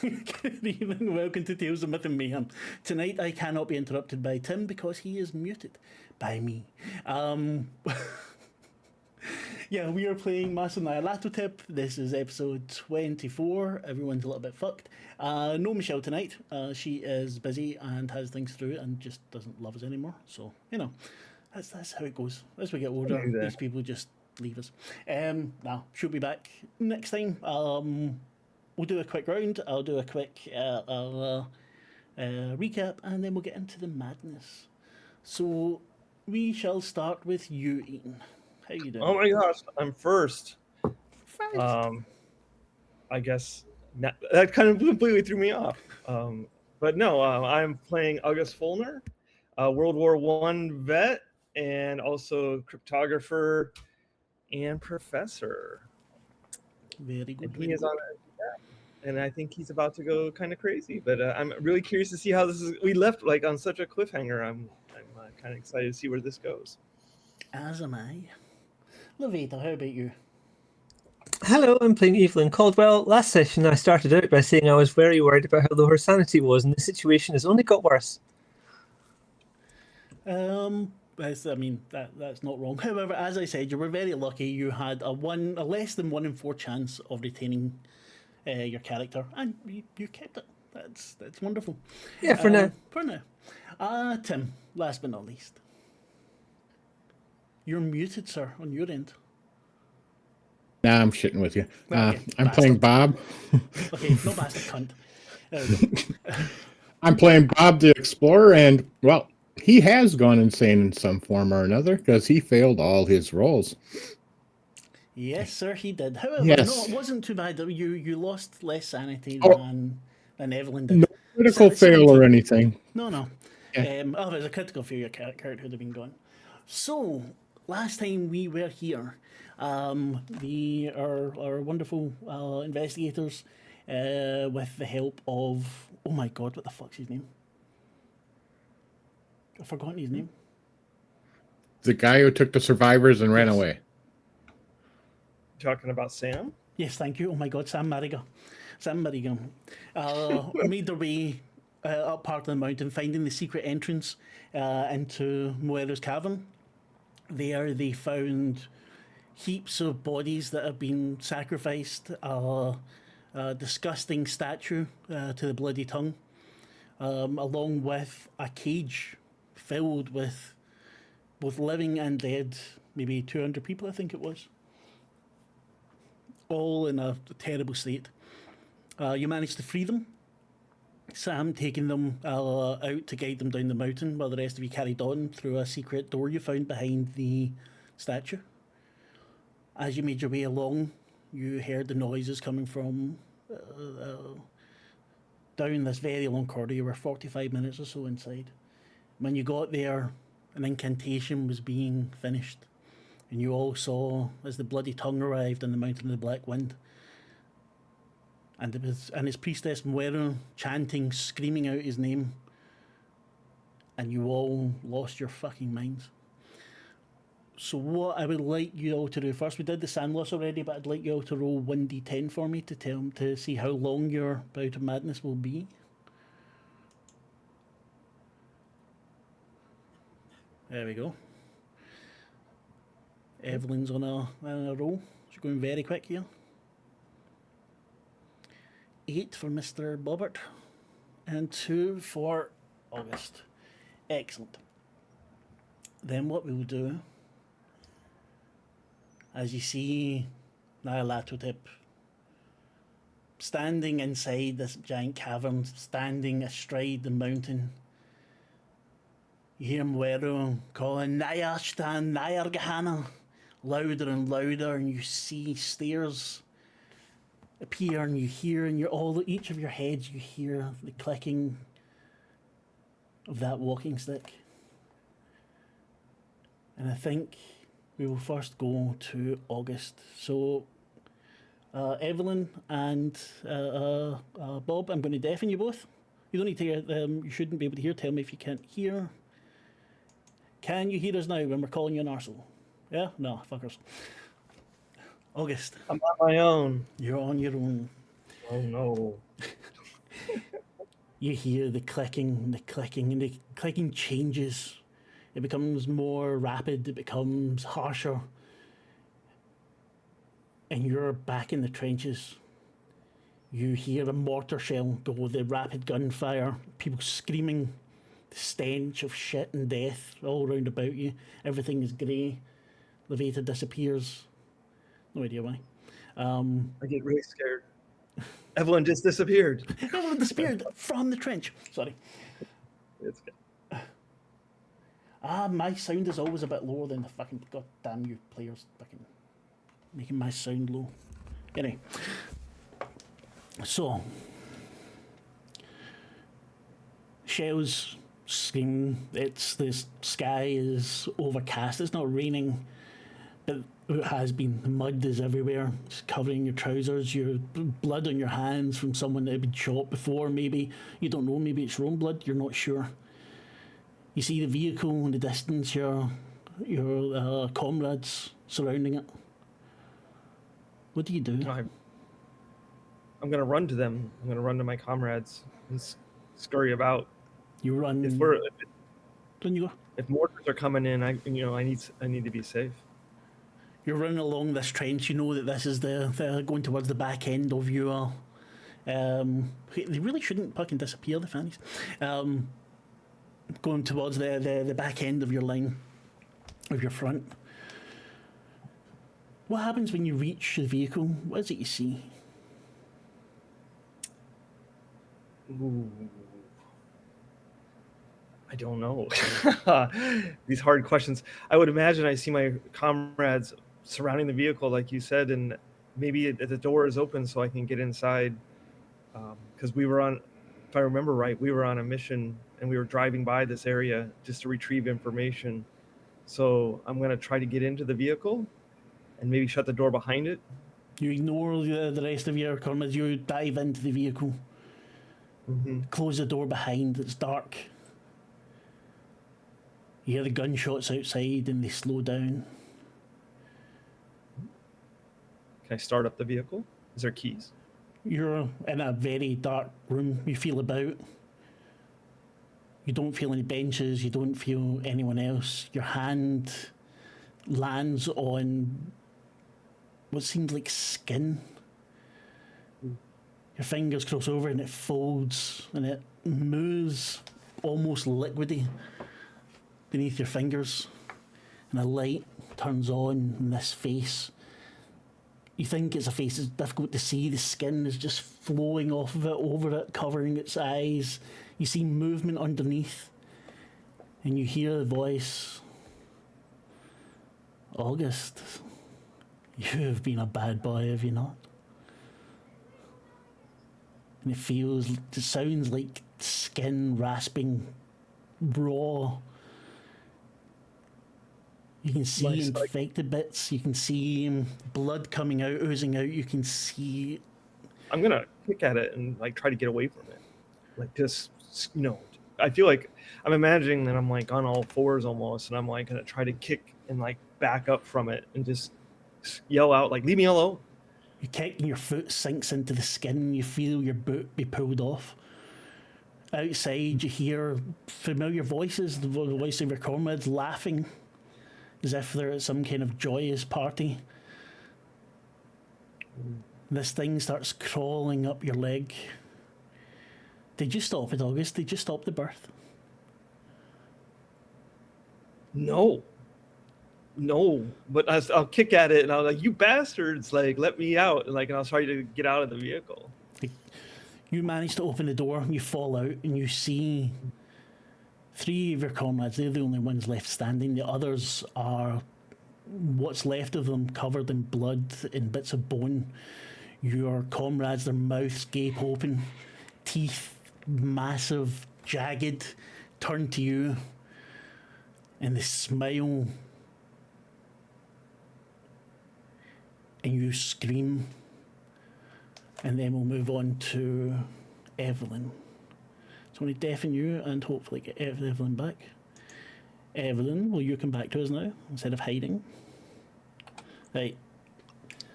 Good evening, welcome to Tales of Myth and Mayhem. Tonight I cannot be interrupted by Tim because he is muted by me. Yeah, we are playing Master Nyarlathotep. This is episode 24. Everyone's a little bit fucked. No Michelle tonight. She is busy and has things to do and just doesn't love us anymore. So, that's how it goes. As we get older, these people just leave us. Now, she'll be back next time. We'll do a quick round. I'll do a quick recap, and then we'll get into the madness. So we shall start with you, Ian. How you doing? Oh my gosh, I'm first. First. I guess that kind of completely threw me off. But no, I'm playing August Fulner, World War I vet, and also cryptographer and professor. Very good. And he is on it, and I think he's about to go kind of crazy. But I'm really curious to see how this is. We left like on such a cliffhanger. I'm kind of excited to see where this goes. As am I. Lavaita, how about you? Hello, I'm playing Evelyn Caldwell. Last session I started out by saying I was very worried about how low her sanity was, and the situation has only got worse. That's not wrong. However, as I said, you were very lucky. You had a less than 1 in 4 chance of retaining your character, and you kept it. That's wonderful. Yeah, for now. For now. Tim, last but not least. You're muted, sir, on your end. Nah, I'm shitting with you. Okay, I'm playing Bob. Okay, no bastard cunt. I'm playing Bob the Explorer, and, well, he has gone insane in some form or another because he failed all his rolls. Yes, sir, he did. However, Yes. no, it wasn't too bad. You lost less sanity than Evelyn did. No critical fail or anything. No. Yeah. If it was a critical fail, your character would have been gone. So, last time we were here, our wonderful investigators, with the help of, oh my god, what the fuck's his name? I've forgotten his name. The guy who took the survivors and ran away. Talking about Sam? Yes, thank you. Oh my god, Sam Mariga. Made their way up part of the mountain, finding the secret entrance into Moero's cavern. There they found heaps of bodies that have been sacrificed, a disgusting statue to the bloody tongue, along with a cage filled with both living and dead, maybe 200 people, I think it was, all in a terrible state. You managed to free them, Sam taking them out to guide them down the mountain, while the rest of you carried on through a secret door you found behind the statue. As you made your way along, you heard the noises coming from down this very long corridor. You were 45 minutes or so inside. When you got there, an incantation was being finished, and you all saw as the bloody tongue arrived on the mountain of the Black Wind. And his priestess Moero chanting, screaming out his name, and you all lost your fucking minds. So what I would like you all to do first, we did the sand loss already, but I'd like you all to roll 1d10 for me to see how long your bout of madness will be. There we go. Evelyn's on a roll. She's going very quick here. 8 for Mr. Bobbert, and 2 for August. Excellent. Then what we'll do, as you see Nyarlathotep standing inside this giant cavern, standing astride the mountain, you hear Moero calling Nyarshtan, Nyargahana, louder and louder, and you see stairs appear, and you hear in each of your heads you hear the clicking of that walking stick. And I think we will first go to August. So Evelyn and Bob, I'm going to deafen you both. You don't need to hear, you shouldn't be able to hear. Tell me if you can't hear. Can you hear us now when we're calling you an arsehole? Yeah? No, fuckers. August. I'm on my own. You're on your own. Oh no. You hear the clicking, and the clicking changes. It becomes more rapid, it becomes harsher. And you're back in the trenches. You hear a mortar shell go, the rapid gunfire, people screaming, the stench of shit and death all round about you. Everything is grey. Lavaita disappears. No idea why. I get really scared. Evelyn just disappeared. Everyone disappeared from the trench. Sorry. It's good. My sound is always a bit lower than the fucking goddamn you players fucking making my sound low. Anyway. So shells scream. The sky is overcast. It's not raining, but it has been. The mud is everywhere. It's covering your trousers. Your blood on your hands from someone that had been shot before. Maybe you don't know. Maybe it's your own blood. You're not sure. You see the vehicle in the distance. Your comrades surrounding it. What do you do? I'm gonna run to them. I'm gonna run to my comrades and scurry about. You run. Then you go. If mortars are coming in, I need to be safe. You're running along this trench. You know that this is the going towards the back end of your. They really shouldn't fucking disappear, the fannies. Going towards the back end of your line, of your front. What happens when you reach the vehicle? What is it you see? Ooh. I don't know. These hard questions. I would imagine I see my comrades surrounding the vehicle, like you said, and maybe the door is open so I can get inside. Because we were on, if I remember right, we were on a mission and we were driving by this area just to retrieve information. So I'm going to try to get into the vehicle and maybe shut the door behind it. You ignore the rest of your comrades. You dive into the vehicle. Mm-hmm. Close the door behind. It's dark. You hear the gunshots outside and they slow down. Can I start up the vehicle? Is there keys? You're in a very dark room. You feel about. You don't feel any benches. You don't feel anyone else. Your hand lands on what seems like skin. Your fingers cross over and it folds and it moves almost liquidy beneath your fingers. And a light turns on in this face. You think it's a face, it's difficult to see. The skin is just flowing off of it, over it, covering its eyes. You see movement underneath. And you hear the voice. August, you have been a bad boy, have you not? And it sounds like skin rasping, raw. You can see infected bits. You can see blood coming out, oozing out. You can see. I'm gonna kick at it and like try to get away from it. Like just I feel like I'm imagining that I'm like on all fours almost, and I'm like gonna try to kick and like back up from it and just yell out like, "Leave me alone!" You kick and your foot sinks into the skin. You feel your boot be pulled off. Outside, you hear familiar voices, the voice of your comrades laughing, as if they're at some kind of joyous party. This thing starts crawling up your leg. Did you stop it, August? Did you stop the birth? No, but I'll kick at it and I'll like, "You bastards, like let me out," and I'll try to get out of the vehicle. You manage to open the door, you fall out, and you see 3 of your comrades. They're the only ones left standing. The others are what's left of them covered in blood and bits of bone. Your comrades, their mouths gape open, teeth massive, jagged, turn to you, and they smile. And you scream. And then we'll move on to Evelyn. So I'm going to deafen you and hopefully get Evelyn back. Evelyn, will you come back to us now instead of hiding? Right.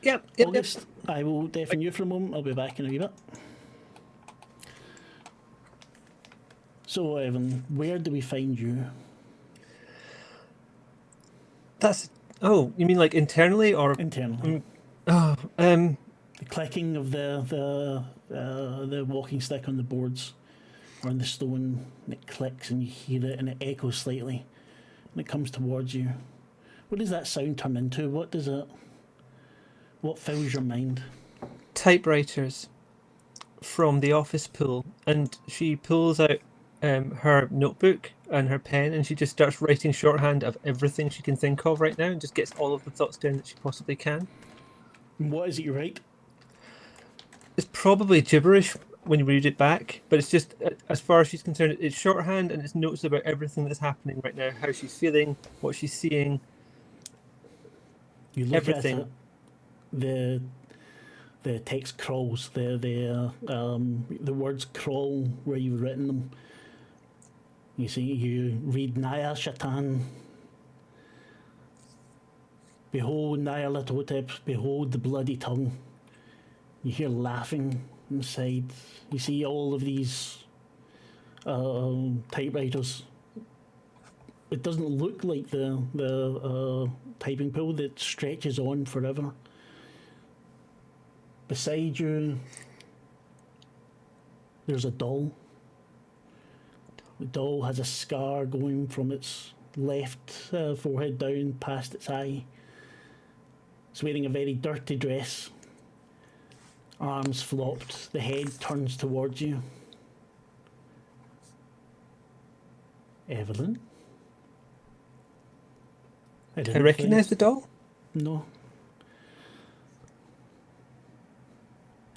Yep. August, I will deafen you for a moment. I'll be back in a wee bit. So, Evan, where do we find you? That's... Oh, you mean like internally or... Internally. Oh, The clicking of the walking stick on the boards or on the stone, and it clicks and you hear it and it echoes slightly and it comes towards you. What does that sound turn into? What fills your mind? typewriters from the office pool, and she pulls out her notebook and her pen, and she just starts writing shorthand of everything she can think of right now, and just gets all of the thoughts down that she possibly can. And what is it you write? It's probably gibberish when you read it back, but it's just, as far as she's concerned, it's shorthand and it's notes about everything that's happening right now, how she's feeling, what she's seeing, You look everything. at it, the text crawls, the words crawl where you've written them. You see, you read Naya Shatan. Behold Nyarlathotep, behold the bloody tongue. You hear laughing inside. You see all of these typewriters. It doesn't look like the typing pool that stretches on forever. Beside you, there's a doll. The doll has a scar going from its left forehead down past its eye. It's wearing a very dirty dress. Arms flopped, the head turns towards you. Evelyn? I recognise the doll? No.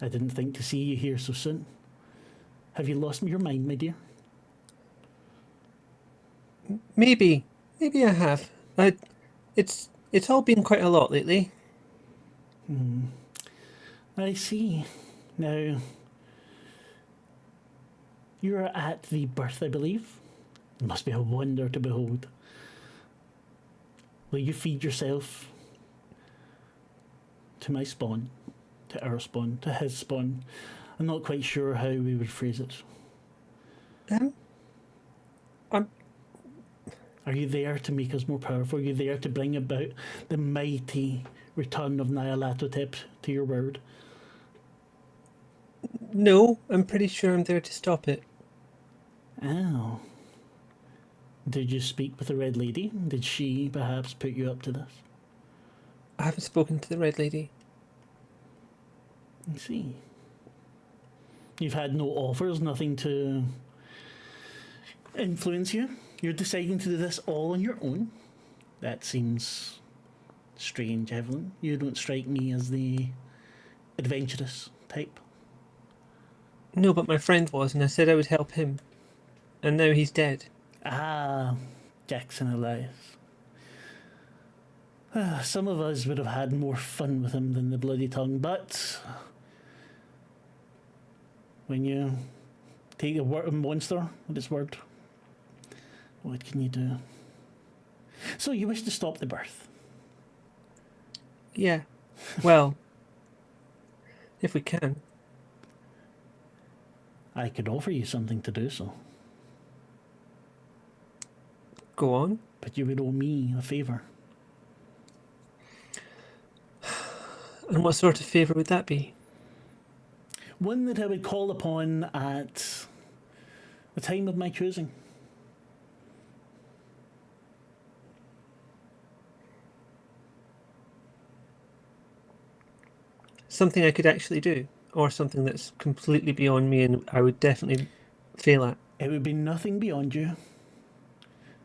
I didn't think to see you here so soon. Have you lost your mind, my dear? Maybe I have. It's all been quite a lot lately. I see. Now, you're at the birth, I believe. It must be a wonder to behold. Will you feed yourself to my spawn, to our spawn, to his spawn? I'm not quite sure how we would phrase it. Are you there to make us more powerful? Are you there to bring about the mighty return of Nyarlathotep to your world? No, I'm pretty sure I'm there to stop it. Oh. Did you speak with the Red Lady? Did she perhaps put you up to this? I haven't spoken to the Red Lady. I see. You've had no offers, nothing to influence you? You're deciding to do this all on your own? That seems strange, Evelyn. You don't strike me as the adventurous type. No, but my friend was, and I said I would help him. And now he's dead. Ah, Jackson Elias. Some of us would have had more fun with him than the bloody tongue, but when you take a monster at its word, what can you do? So you wish to stop the birth? Yeah. Well, if we can. I could offer you something to do so, Go on. but you would owe me a favour. And what sort of favour would that be? One that I would call upon at the time of my choosing. Something I could actually do, or something that's completely beyond me and I would definitely fail at. It would be nothing beyond you.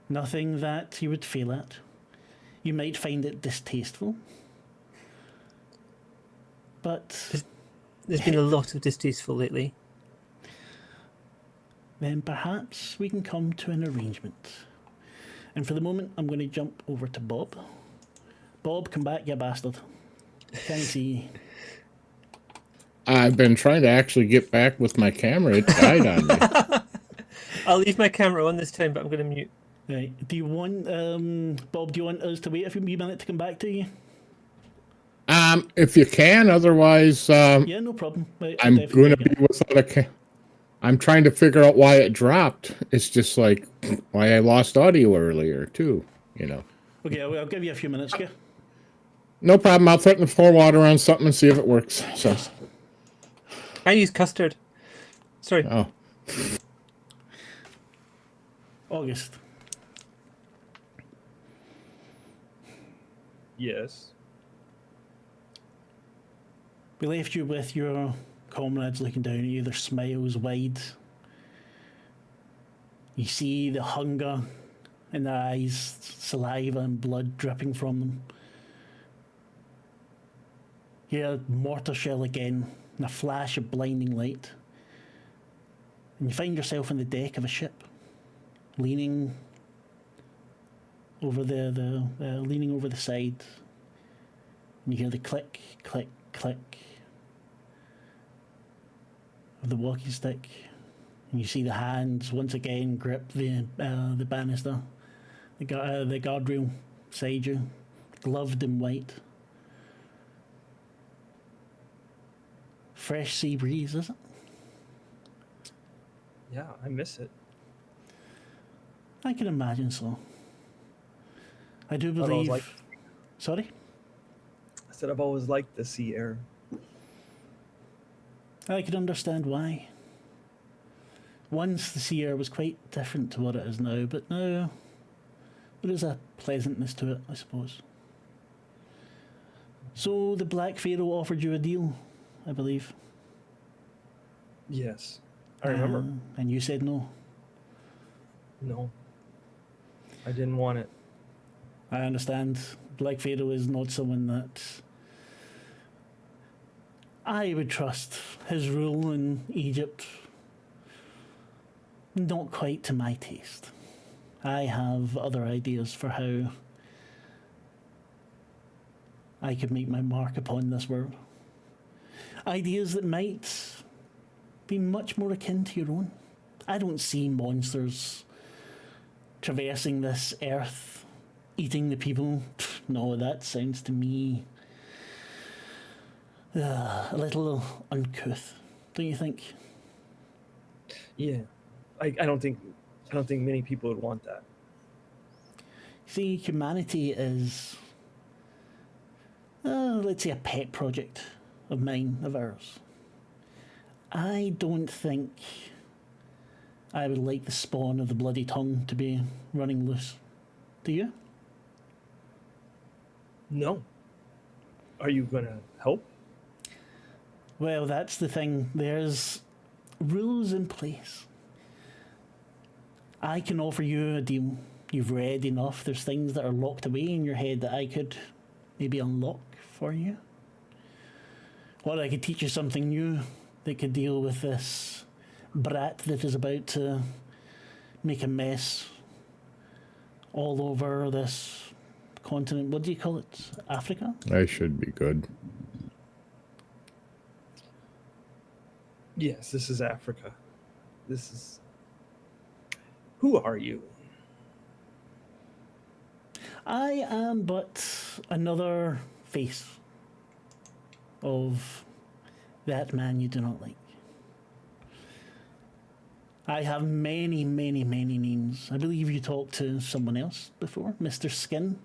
Nothing that you would fail at. You might find it distasteful. But There's been a lot of distasteful lately. then perhaps we can come to an arrangement. And for the moment, I'm going to jump over to Bob. Bob, come back, you bastard. Can't see you. I've been trying to actually get back with my camera. It died on me. I'll leave my camera on this time, but I'm going to mute. Right. Do you want, Bob, do you want us to wait a few minutes to come back to you? If you can, otherwise, Yeah, no problem. I'm going to be without I'm trying to figure out why it dropped. It's just like why I lost audio earlier too. Okay, I'll give you a few minutes, okay? No problem. I'll threaten to pour water on something and see if it works. So, I use custard. Sorry. oh, August. Yes. We left you with your comrades looking down at you, their smiles wide. You see the hunger in their eyes, saliva and blood dripping from them. You hear a mortar shell again, and a flash of blinding light. And you find yourself on the deck of a ship, leaning over leaning over the side. And you hear the click, click, click of the walking stick, and you see the hands once again grip the banister, the guardrail beside you, gloved in white. Fresh sea breeze, is it? Yeah, I miss it. I can imagine so. I do I've always believe. liked- Sorry? I said I've always liked the sea air. I can understand why. Once the sea air was quite different to what it is now, but now there is a pleasantness to it, I suppose. So the Black Pharaoh offered you a deal, I believe. Yes, I remember. And you said no. No, I didn't want it. I understand. Black Pharaoh is not someone that I would trust. His rule in Egypt, not quite to my taste. I have other ideas for how I could make my mark upon this world. Ideas that might be much more akin to your own. I don't see monsters traversing this earth, eating the people. No, that sounds to me a little uncouth, don't you think? Yeah, I don't think many people would want that. See, humanity is, let's say, a pet project of mine, of ours. I don't think I would like the spawn of the bloody tongue to be running loose. Do you? No. Are you gonna help? Well, that's the thing. There's rules in place. I can offer you a deal. You've read enough. There's things that are locked away in your head that I could maybe unlock for you. Or I could teach you something new that could deal with this brat that is about to make a mess all over this continent. What do you call it? Africa? I should be good. Yes, this is Africa. This is. Who are you? I am but another face of that man you do not like. I have many, many, many names. I believe you talked to someone else before, Mr. Skin.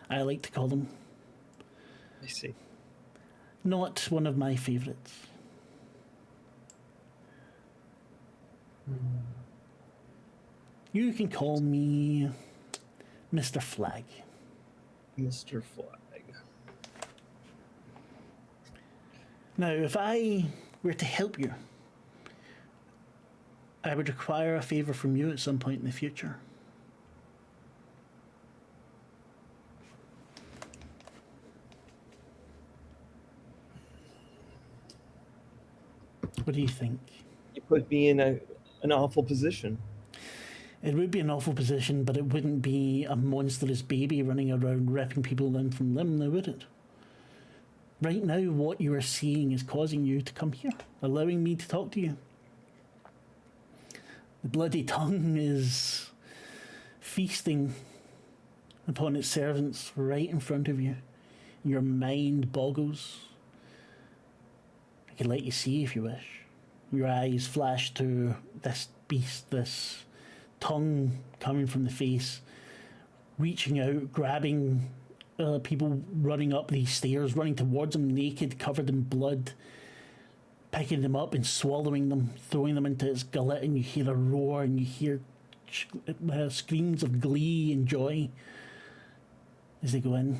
I like to call him. I see. Not one of my favourites. You can call me Mr. Flag. Mr. Flag. Now, if I were to help you, I would require a favour from you at some point in the future. What do you think? You put me in an awful position. It would be an awful position, but it wouldn't be a monstrous baby running around ripping people limb from limb, now would it? Right now, what you are seeing is causing you to come here, allowing me to talk to you. The bloody tongue is feasting upon its servants right in front of you. Your mind boggles. I could let you see if you wish. Your eyes flash to this beast, this tongue coming from the face, reaching out, grabbing people running up these stairs, running towards them naked, covered in blood, picking them up and swallowing them, throwing them into its gullet, and you hear a roar and you hear screams of glee and joy as they go in.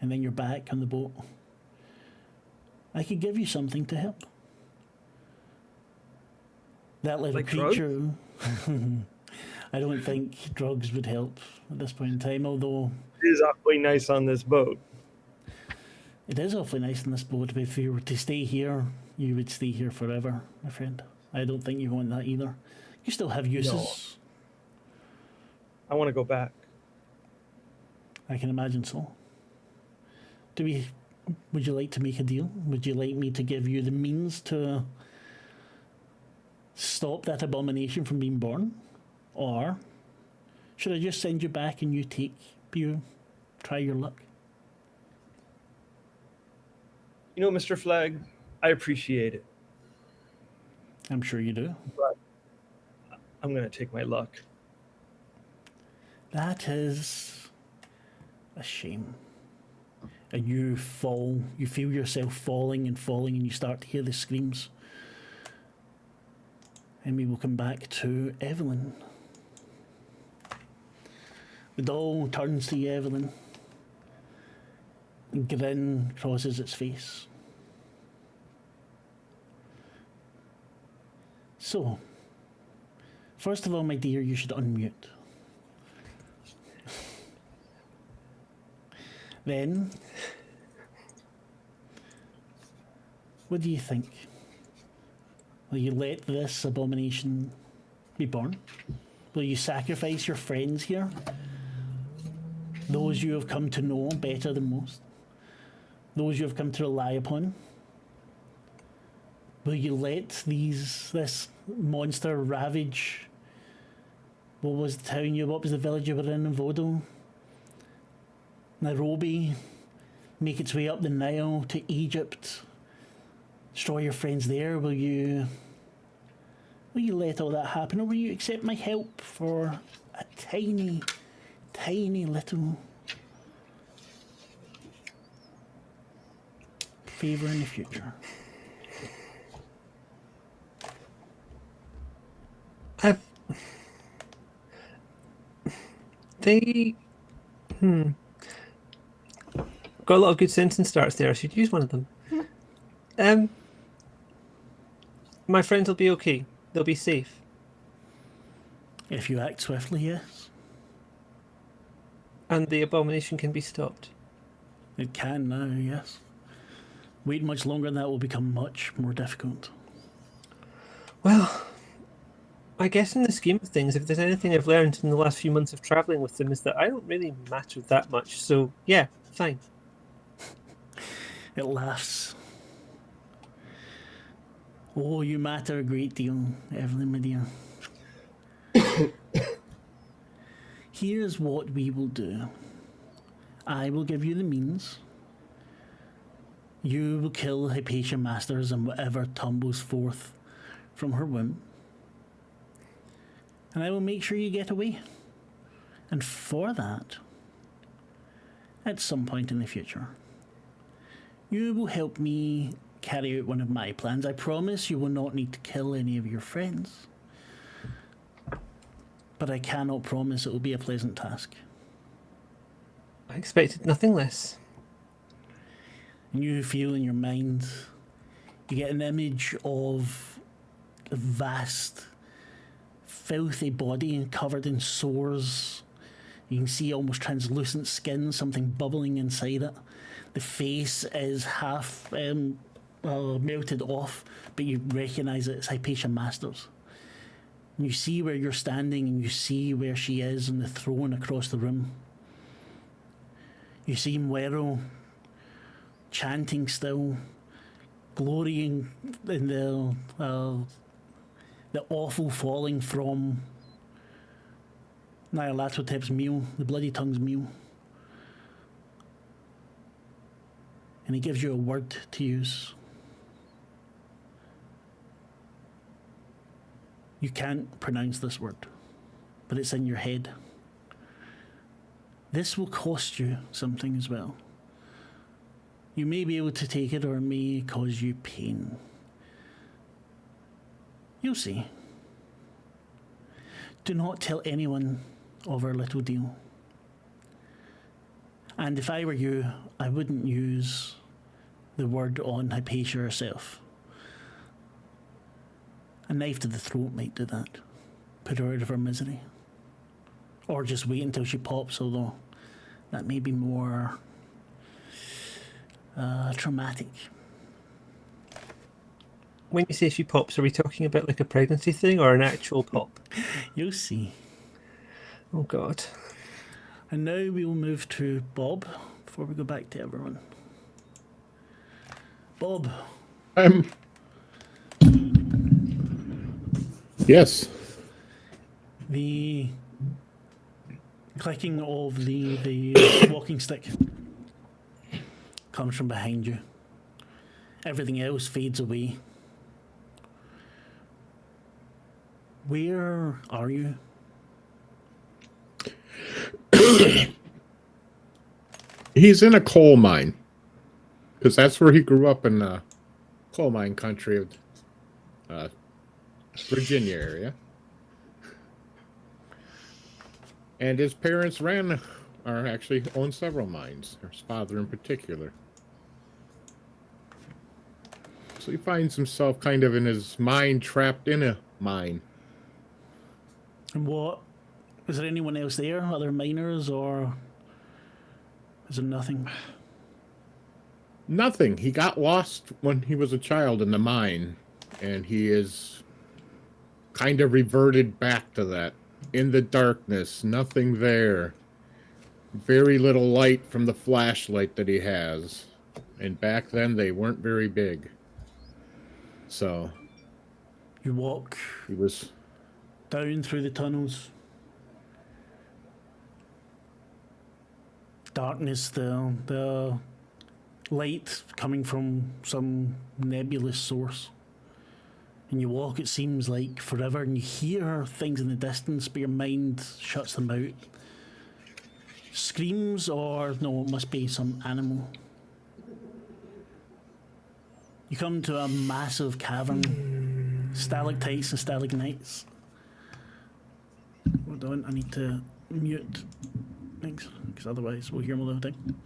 And then you're back on the boat. I could give you something to help. That little Like creature. I don't think drugs would help at this point in time, although It is awfully nice on this boat. it is awfully nice in this boat. But if you were to stay here, you would stay here forever, my friend. I don't think you want that either. You still have uses. I want to go back. I can imagine so. Would you like to make a deal? Would you like me to give you the means to stop that abomination from being born? Or should I just send you back and you try your luck? You know, Mr. Flag, I appreciate it. I'm sure you do. I'm going to take my luck. That is a shame. And you fall, you feel yourself falling, and you start to hear the screams. And we will come back to Evelyn. The doll turns to you, Evelyn. A grin crosses its face. So, first of all, my dear, you should unmute. Then, what do you think? Will you let this abomination be born? Will you sacrifice your friends here? Those you have come to know better than most? Those you have come to rely upon? Will you let this monster ravage what was the town what was the village you were in Vodo? Nairobi, make its way up the Nile to Egypt, destroy your friends there? Will you let all that happen, or will you accept my help for a tiny, tiny little favour in the future? Got a lot of good sentence starts there. I should use one of them. My friends will be okay. They'll be safe. If you act swiftly, yes. And the abomination can be stopped. It can now, yes. Wait much longer and that will become much more difficult. Well, I guess in the scheme of things, if there's anything I've learned in the last few months of travelling with them, is that I don't really matter that much. So, yeah, fine. It laughs. Oh, you matter a great deal, Evelyn, my dear. Here's what we will do. I will give you the means. You will kill Hypatia Masters and whatever tumbles forth from her womb. And I will make sure you get away. And for that, at some point in the future, you will help me carry out one of my plans. I promise you will not need to kill any of your friends. But I cannot promise it will be a pleasant task. I expected nothing less. And you feel in your mind, you get an image of a vast, filthy body covered in sores. You can see almost translucent skin, something bubbling inside it. The face is half melted off, but you recognise it as Hypatia Masters. And you see where you're standing, and you see where she is on the throne across the room. You see Mwero chanting still, glorying in the awful falling from Nyarlathotep's meal, the Bloody Tongue's meal. And he gives you a word to use. You can't pronounce this word, but it's in your head. This will cost you something as well. You may be able to take it, or it may cause you pain. You'll see. Do not tell anyone of our little deal. And if I were you, I wouldn't use the word on Hypatia herself. A knife to the throat might do that. Put her out of her misery. Or just wait until she pops, although that may be more traumatic. When you say she pops, are we talking about like a pregnancy thing or an actual pop? You'll see. Oh God. And now we will move to Bob before we go back to everyone. Bob. Yes. The clicking of the walking stick comes from behind you. Everything else fades away. Where are you? He's in a coal mine. Because that's where he grew up, in the coal mine country of Virginia area. And his parents actually own several mines. His father in particular. So he finds himself kind of in his mind, trapped in a mine. And what? Is there anyone else there? Other miners, or is there nothing? Nothing. He got lost when he was a child in the mine, and he is kind of reverted back to that. In the darkness, nothing there. Very little light from the flashlight that he has. And back then, they weren't very big. So, You walk he was... down through the tunnels. Darkness, the light coming from some nebulous source. And you walk, it seems like forever, and you hear things in the distance, but your mind shuts them out. Screams, or no, it must be some animal. You come to a massive cavern, stalactites and stalagmites. Hold on, I need to mute things, because otherwise we'll hear them all the time.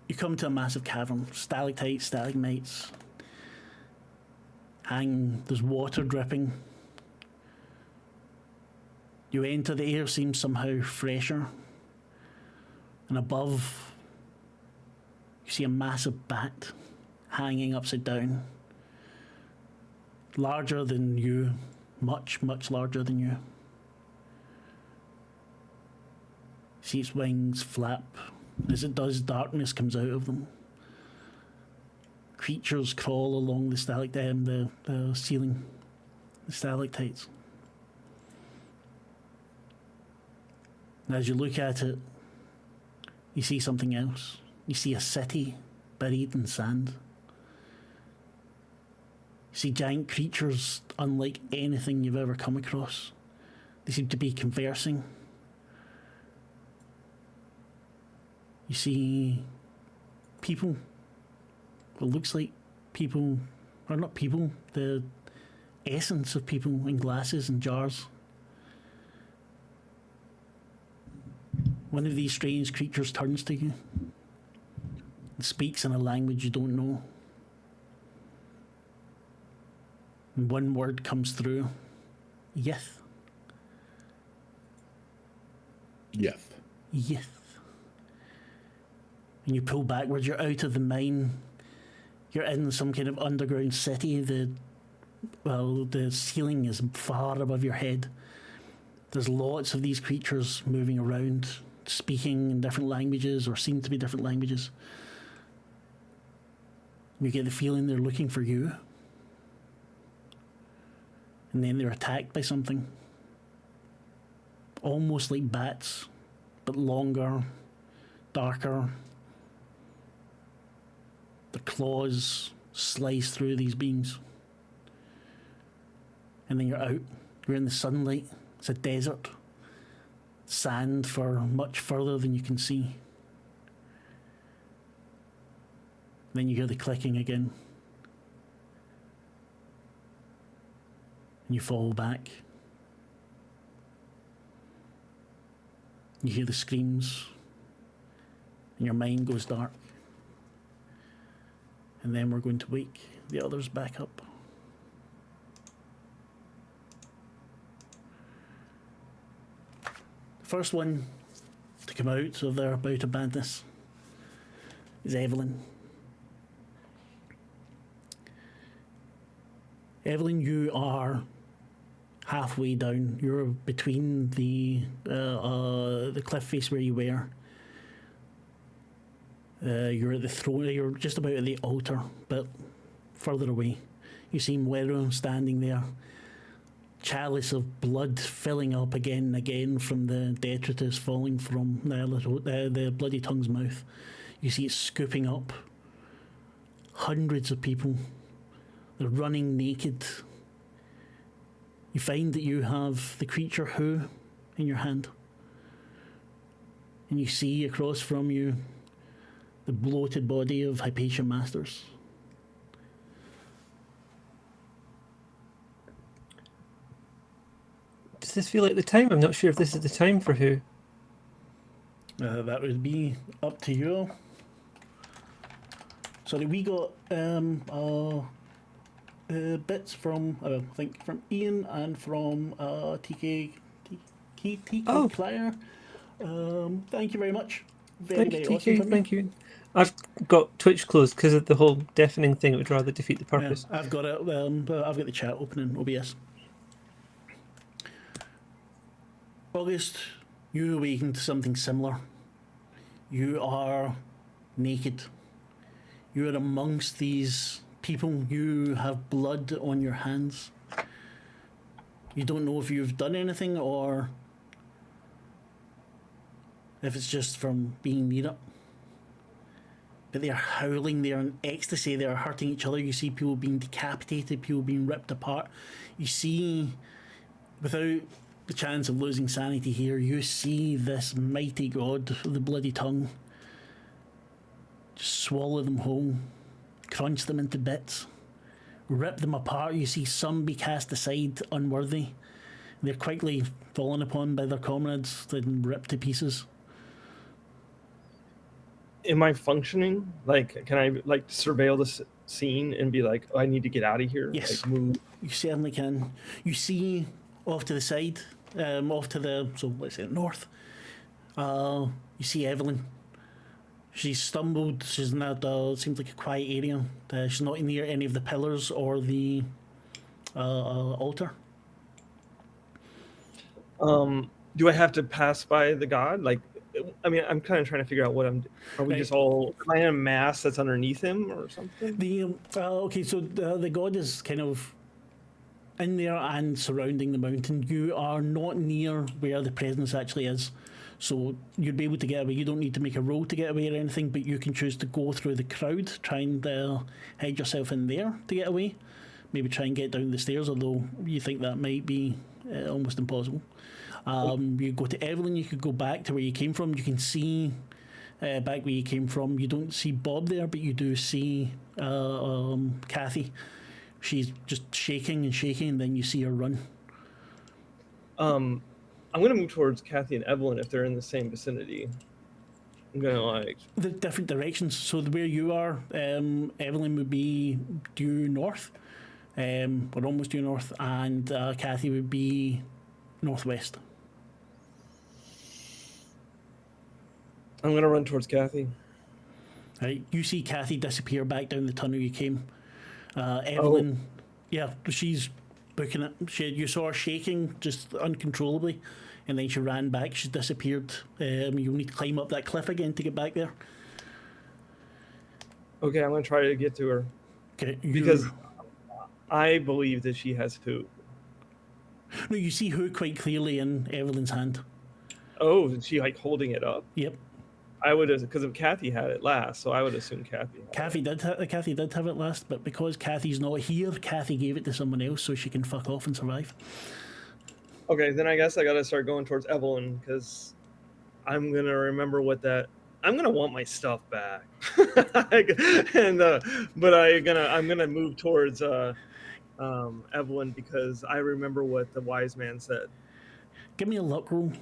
You come to a massive cavern, stalactites, stalagmites. There's water dripping. You enter, the air seems somehow fresher. And above, you see a massive bat hanging upside down. Larger than you, much, much larger than you. You see its wings flap. As it does, darkness comes out of them. Creatures crawl along the the ceiling, the stalactites. And as you look at it, you see something else. You see a city buried in sand. You see giant creatures unlike anything you've ever come across. They seem to be conversing. You see people. What looks like people, or not people, the essence of people in glasses and jars. One of these strange creatures turns to you and speaks in a language you don't know. And one word comes through. Yith. Yith. Yith. And you pull backwards, you're out of the mine. You're in some kind of underground city. The ceiling is far above your head. There's lots of these creatures moving around, speaking in different languages, or seem to be different languages. You get the feeling they're looking for you. And then they're attacked by something. Almost like bats, but longer, darker. The claws slice through these beings. and then you're out. You're in the sunlight. It's a desert. Sand for much further than you can see. Then you hear the clicking again. And you fall back. You hear the screams. And your mind goes dark. And then we're going to wake the others back up. The first one to come out of their bout of madness is Evelyn. Evelyn, you are halfway down. You're between the cliff face where you were. You're at the throne. You're just about at the altar, but further away. You see Moira standing there. Chalice of blood filling up again and again from the detritus falling from the bloody tongue's mouth. You see it scooping up. Hundreds of people. They're running naked. You find that you have the creature Who in your hand. And you see across from you the bloated body of Hypatia Masters. Does this feel like the time? I'm not sure if this is the time for Who. That would be up to you. Sorry, we got bits from I think from Ian and from TK Oh. Claire. Thank you very much. Thank you, Very awesome TK. from you. Thank you. I've got Twitch closed because of the whole deafening thing. It would rather defeat the Yeah, purpose. I've got it. I've got the chat open in OBS. August, you awaken to something similar. You are naked. You are amongst these people. You have blood on your hands. You don't know if you've done anything or if it's just from being near it. But they are howling, they are in ecstasy, they are hurting each other. You see people being decapitated, people being ripped apart. You see, without the chance of losing sanity here, you see this mighty god of the bloody tongue just swallow them whole, crunch them into bits, rip them apart. You see some be cast aside unworthy. They're quickly fallen upon by their comrades and ripped to pieces. Am I functioning? Like, can I like surveil this scene and be like, oh, I need to get out of here? Yes. Like, move. You certainly can. You see off to the side, off to the, so let's say north, you see Evelyn. She's stumbled, she's in that, seems like a quiet area. She's not near any of the pillars or the altar. Do I have to pass by the god? Like, I mean, I'm kind of trying to figure out what I'm. Are we Right. just all? Am I in a mass that's underneath him or something? The okay, so the god is kind of in there and surrounding the mountain. You are not near where the presence actually is, so you'd be able to get away. You don't need to make a roll to get away or anything, but you can choose to go through the crowd, try and hide yourself in there to get away. Maybe try and get down the stairs, although you think that might be almost impossible. You go to Evelyn, you could go back to where you came from. You can see back where you came from. You don't see Bob there, but you do see Kathy. She's just shaking and shaking, and then you see her run. I'm gonna move towards Kathy and Evelyn if they're in the same vicinity. I'm gonna like. The different directions. So where you are, Evelyn would be due north, or almost due north, and Kathy would be northwest. I'm gonna run towards Kathy. Right, you see Kathy disappear back down the tunnel you came. Evelyn, yeah, she's booking it. You saw her shaking just uncontrollably, and then she ran back. She disappeared. You'll need to climb up that cliff again to get back there. Okay, I'm gonna try to get to her Okay, because I believe that she has Who. no, you see Who quite clearly in Evelyn's hand. Oh, is she like holding it up? Yep. I would, because of Kathy had it last, so I would assume Kathy. Kathy did have it last, but because Kathy's not here, Kathy gave it to someone else so she can fuck off and survive. Okay, then I guess I gotta start going towards Evelyn because I'm gonna remember what that. I'm gonna want my stuff back, and but I'm gonna move towards Evelyn because I remember what the wise man said. Give me a luck roll.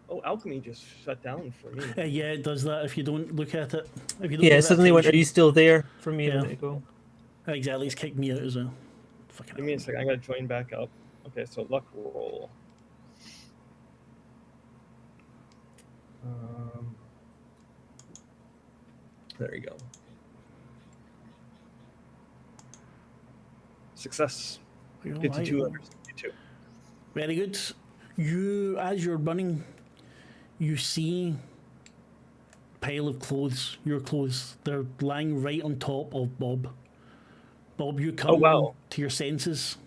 Oh, alchemy just shut down for me. Yeah, it does that if you don't look at it. If you don't Yeah, give it it suddenly went, "Are attention. you still there?" for me a Yeah. minute ago. Exactly, it's kicked me out as well. Fucking Give me a second. I gotta join back up. Okay, so luck roll. There you go. Success. You're 52 right. under 62. Very good. You, as you're running, you see a pile of clothes, your clothes. They're lying right on top of Bob. Bob, you come wow. to your senses.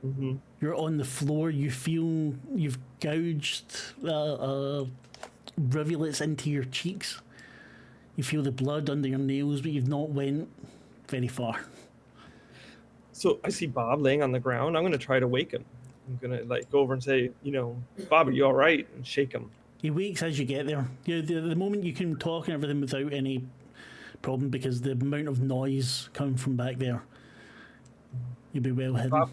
Mm-hmm. You're on the floor. You feel you've gouged rivulets into your cheeks. You feel the blood under your nails, but you've not went very far. So I see Bob laying on the ground. I'm gonna try to wake him. I'm gonna go over and say, Bob, are you all right? And shake him. He wakes as you get there. The moment you can talk and everything without any problem, because the amount of noise coming from back there, you'll be well hidden.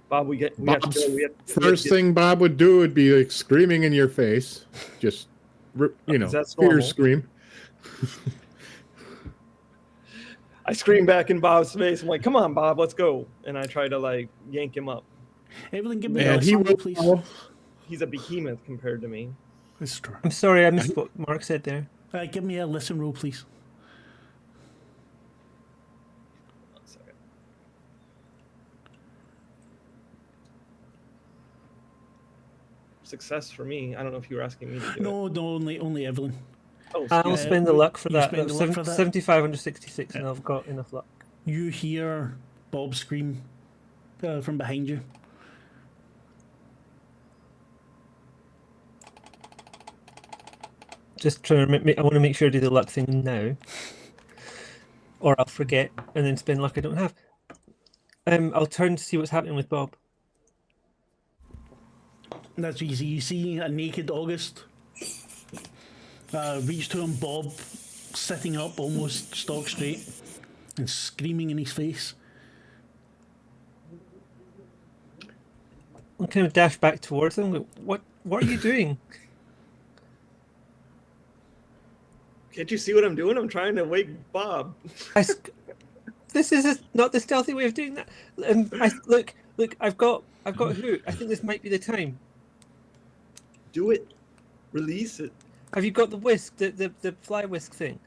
Bob, we got to Bob's go. First thing Bob would do would be like screaming in your face, just that's fear normal. scream. I scream back in Bob's face. I'm like, "Come on, Bob, let's go!" And I try to yank him up. Evelyn, give me And a he roll, will. please. He's a behemoth compared to me. That's true. I'm sorry, I missed what Mark said there. Give me a listen roll, please. One second. Success for me. I don't know if you were asking me to do it. No, only Evelyn. Oh, I'll spend the luck for you that. spend the luck for that? 75 under 66, and I've got enough luck. You hear Bob scream from behind you. Just trying to I want to make sure I do the luck thing now, or I'll forget and then spend luck I don't have. I'll turn to see what's happening with Bob. That's easy. You see a naked August reach to him, Bob sitting up almost stock straight and screaming in his face. I'll kind of dash back towards him. What are you doing? Can't you see what I'm doing? I'm trying to wake Bob. This is not the stealthy way of doing that. Look, I've got a hoot. I think this might be the time. Do it. Release it. Have you got the whisk, the fly whisk thing?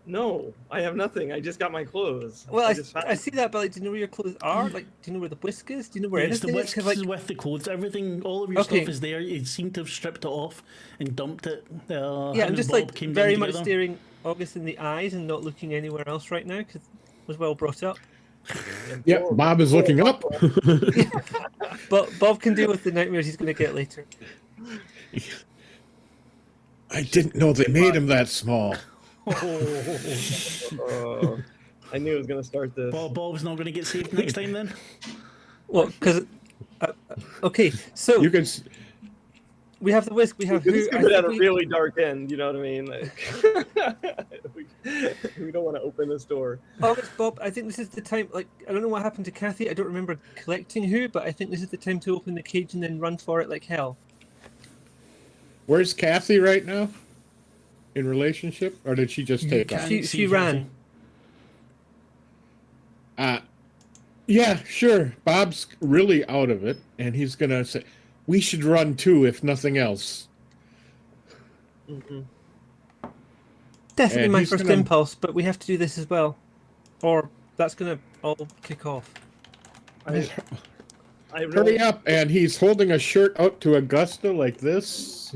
No, I have nothing. I just got my clothes. Well, just I see that, but do you know where your clothes are? Do you know where the whisk is? Do you know where Yes, the anything whisk is? is with the clothes. Everything, all of your Okay. stuff is there. You seem to have stripped it off and dumped it. Yeah, him I'm and just Bob came down very much together. staring August in the eyes and not looking anywhere else right now because I was well brought up. Yep, Bob is looking up. But Bob can deal with the nightmares he's going to get later. I didn't know they made him that small. I knew it was going to start this. Bob's not going to get saved next time then? Well, because okay, so You can. we have the whisk, we have This who. could be at a really dark end, you know what I mean? We don't want to open this door. August, Bob, I think this is the time. I don't know what happened to Kathy. I don't remember collecting who, but I think this is the time to open the cage and then run for it like hell. Where's Kathy right now? In relationship, or did she just take off? She ran. Yeah, sure. Bob's really out of it, and he's gonna say, "We should run too, if nothing else." Mm-hmm. Definitely And my he's first gonna- impulse, but we have to do this as well, or that's gonna all kick off. I Hurry up! And he's holding a shirt out to Augusta like this.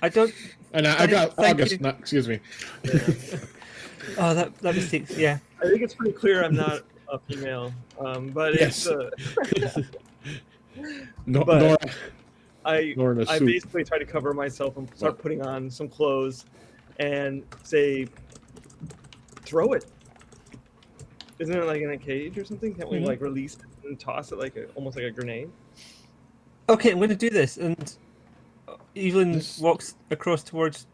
I don't. And I got Thank August. you. Not, excuse me. Oh, that mistake. Yeah. I think it's pretty clear I'm not a female, but Yes. it's No, But- Nora. I Or in a I suit. basically try to cover myself and start putting on some clothes, and say, throw it. Isn't it like in a cage or something? Can't we Mhm. like release it and toss it like almost like a grenade? Okay, I'm going to do this. And Evelyn This- walks across towards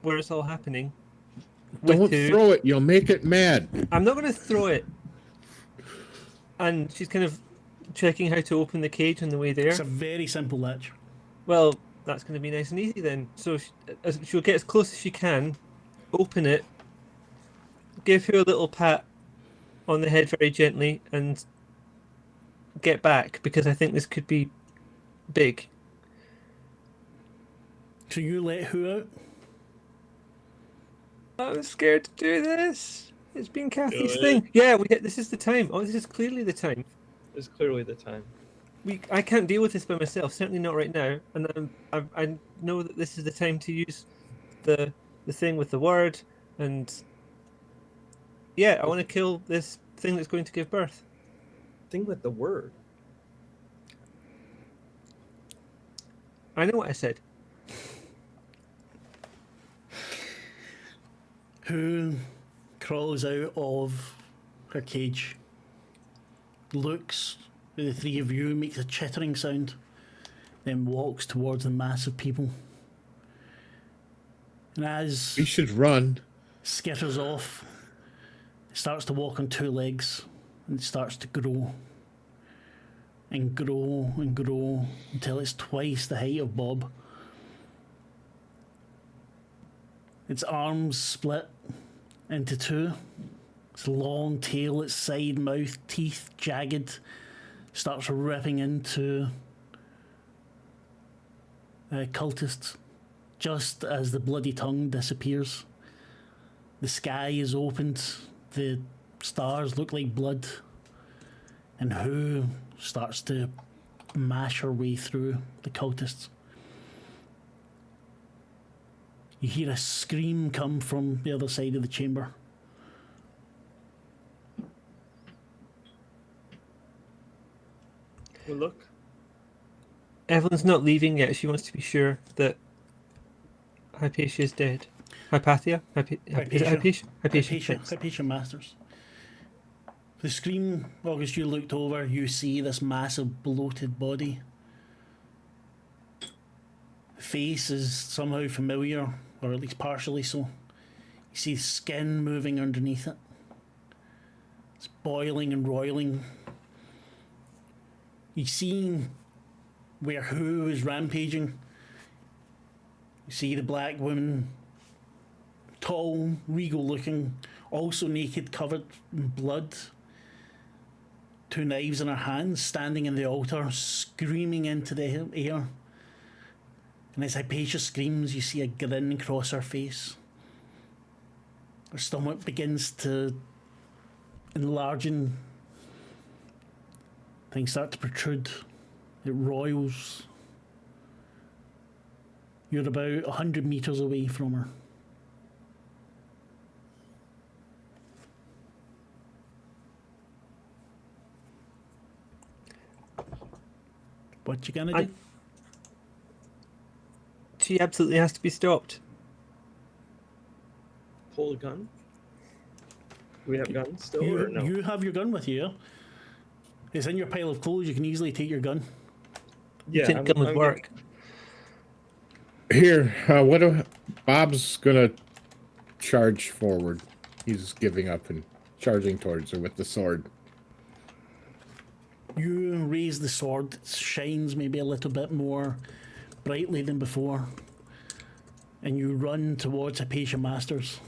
where it's all happening. Don't you. throw it. You'll make it mad. I'm not going to throw it. And she's kind of checking how to open the cage on the way there. It's a very simple latch. Well, that's going to be nice and easy then. So she'll get as close as she can, open it, give her a little pat on the head very gently, and get back, because I think this could be big. So you let who out? I'm scared to do this. It's been Kathy's Do thing. Yeah, this is the time. Oh, this is clearly the time. It's clearly the time. I can't deal with this by myself. Certainly not right now. And I know that this is the time to use the thing with the word. And yeah, I want to kill this thing that's going to give birth. Thing with the word. I know what I said. Who crawls out of her cage, looks at the three of you, makes a chittering sound, then walks towards the mass of people. And as We should run. skitters off, it starts to walk on two legs and it starts to grow and grow and grow until it's twice the height of Bob. Its arms split into two. Its long tail, its side, mouth, teeth, jagged, starts ripping into cultists just as the bloody tongue disappears. The sky is opened, the stars look like blood, and Who starts to mash her way through the cultists. You hear a scream come from the other side of the chamber. We look. Evelyn's not leaving yet. She wants to be sure that Hypatia is dead. Hypatia? Is it Hypatia? Hypatia. Thanks. Hypatia Masters. The scream, August, you looked over, you see this massive bloated body. The face is somehow familiar, or at least partially so. You see skin moving underneath it. It's boiling and roiling. You see where Who is rampaging. You see the black woman, tall, regal looking, also naked, covered in blood. Two knives in her hands, standing in the altar, screaming into the air. And as Hypatia screams, you see a grin cross her face. Her stomach begins to enlarge and things start to protrude. It roils. You're about 100 metres away from her. What you gonna do? She absolutely has to be stopped. Pull a gun. Do we have guns still or no? You have your gun with you, yeah? It's in your pile of clothes. You can easily take your gun. You think gun would work. Here, Bob's gonna charge forward. He's giving up and charging towards her with the sword. You raise the sword. It shines maybe a little bit more brightly than before. And you run towards Hypatia Masters.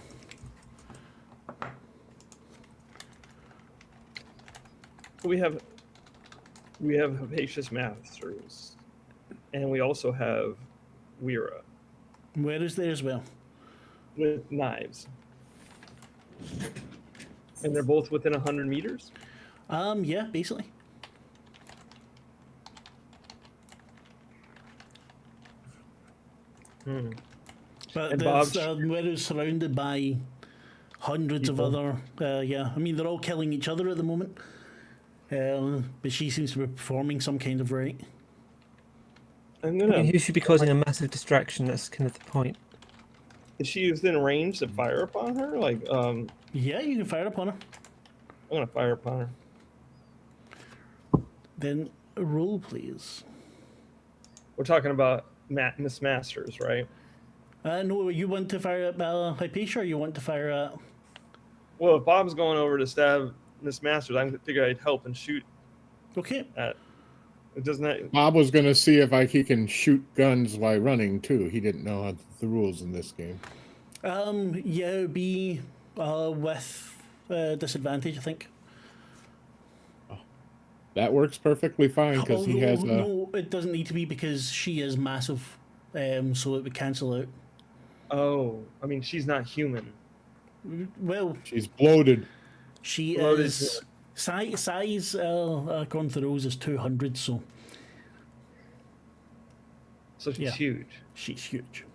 We have Hypatia's Masters, and we also have Weira Where is there as well? with knives, and they're both within 100 meters. Yeah, basically. But And there's, Bob- where is surrounded by hundreds People. of other, yeah, I mean, they're all killing each other at the moment. But she seems to be performing some kind of rite. I'm I gonna. mean, who should be causing a massive distraction? That's kind of the point. Is she within range to fire upon her? Like, Yeah, you can fire upon her. I'm gonna fire upon her. Then roll, please. We're talking about Miss Masters, right? No, you want to fire at Hypatia, or you want to fire at... Well, if Bob's going over to stab Miss Masters, I figure I'd help and shoot Okay. at. It doesn't that. Bob was going to see if he can shoot guns while running too. He didn't know the rules in this game. Yeah, it would be with disadvantage, I think. That works perfectly fine because he has a. No, it doesn't need to be because she is massive, so it would cancel out. Oh, I mean, she's not human. Well, She's bloated. she Bloated is... Size, according to the rules, is 200, so So she's Yeah. huge. she's huge.